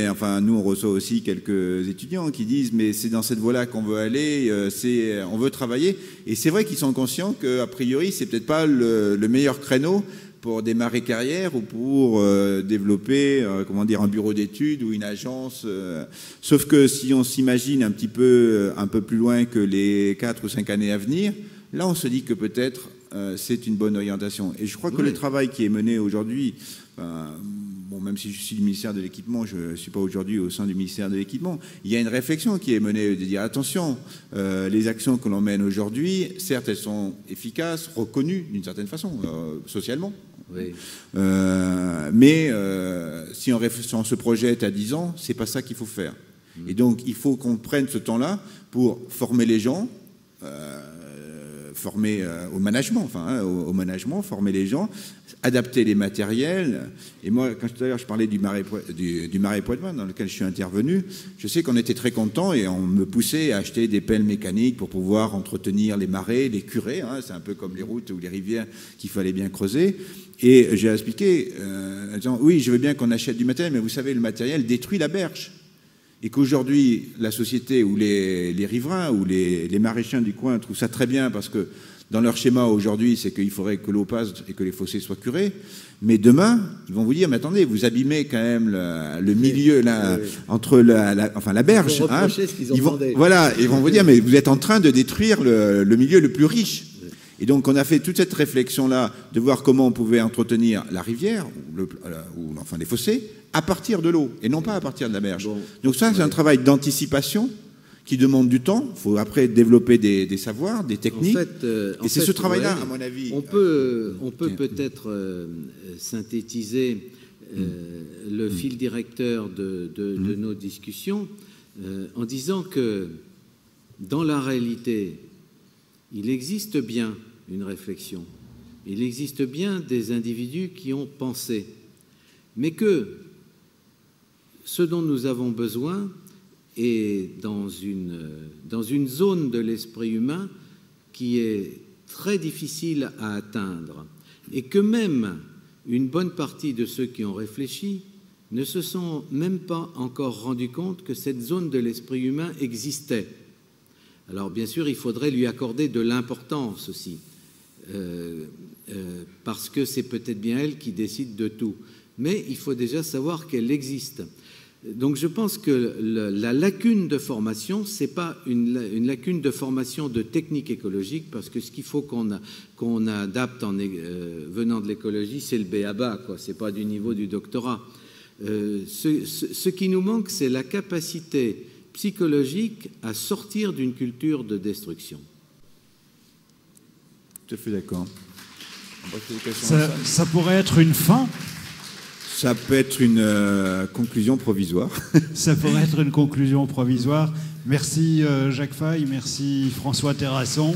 nous, on reçoit aussi quelques étudiants qui disent, mais c'est dans cette voie-là qu'on veut aller, on veut travailler. Et c'est vrai qu'ils sont conscients qu'a priori, c'est peut-être pas le meilleur créneau pour démarrer carrière ou pour développer un bureau d'études ou une agence. Sauf que si on s'imagine un peu plus loin que les 4 ou 5 années à venir, là on se dit que peut-être c'est une bonne orientation. Et je crois que le travail qui est mené aujourd'hui, même si je suis du ministère de l'Équipement, je ne suis pas aujourd'hui au sein du ministère de l'Équipement, il y a une réflexion qui est menée de dire attention, les actions que l'on mène aujourd'hui, certes elles sont efficaces, reconnues d'une certaine façon, socialement. Oui. Mais si on se projette à 10 ans, c'est pas ça qu'il faut faire. Et donc il faut qu'on prenne ce temps-là pour former les gens, former au management, former les gens, adapter les matériels. Et moi, quand tout à l'heure je parlais du Marais Poitevin, dans lequel je suis intervenu, je sais qu'on était très contents et on me poussait à acheter des pelles mécaniques pour pouvoir entretenir les marais, les curer. C'est un peu comme les routes ou les rivières qu'il fallait bien creuser. Et j'ai expliqué, en disant, oui, je veux bien qu'on achète du matériel, mais vous savez, le matériel détruit la berge. Et qu'aujourd'hui, la société ou les riverains ou les maraîchers du coin trouvent ça très bien parce que dans leur schéma aujourd'hui, c'est qu'il faudrait que l'eau passe et que les fossés soient curés. Mais demain, ils vont vous dire, mais attendez, vous abîmez quand même le milieu là, entre la berge. Ils vont vous dire, mais vous êtes en train de détruire le milieu le plus riche. Et donc, on a fait toute cette réflexion-là de voir comment on pouvait entretenir la rivière ou les fossés à partir de l'eau et non pas à partir de la berge. Bon, donc ça, c'est un travail d'anticipation qui demande du temps. Il faut après développer des savoirs, des techniques. Et c'est ce travail-là, à mon avis. On peut peut-être synthétiser le fil directeur de nos discussions en disant que dans la réalité, il existe bien une réflexion, il existe bien des individus qui ont pensé, mais que ce dont nous avons besoin est dans une zone de l'esprit humain qui est très difficile à atteindre, et que même une bonne partie de ceux qui ont réfléchi ne se sont même pas encore rendus compte que cette zone de l'esprit humain existait. Alors bien sûr, il faudrait lui accorder de l'importance aussi, parce que c'est peut-être bien elle qui décide de tout. mais il faut déjà savoir qu'elle existe. Donc je pense que la lacune de formation, ce n'est pas une lacune de formation de technique écologique, parce que ce qu'il faut qu'on adapte venant de l'écologie, c'est le b.a.-ba, quoi. Ce n'est pas du niveau du doctorat. Ce qui nous manque, c'est la capacité psychologique à sortir d'une culture de destruction. Tout à fait d'accord. Ça pourrait être une fin. Ça peut être une conclusion provisoire. Ça pourrait être une conclusion provisoire. Merci Jacques Faye, merci François Terrasson.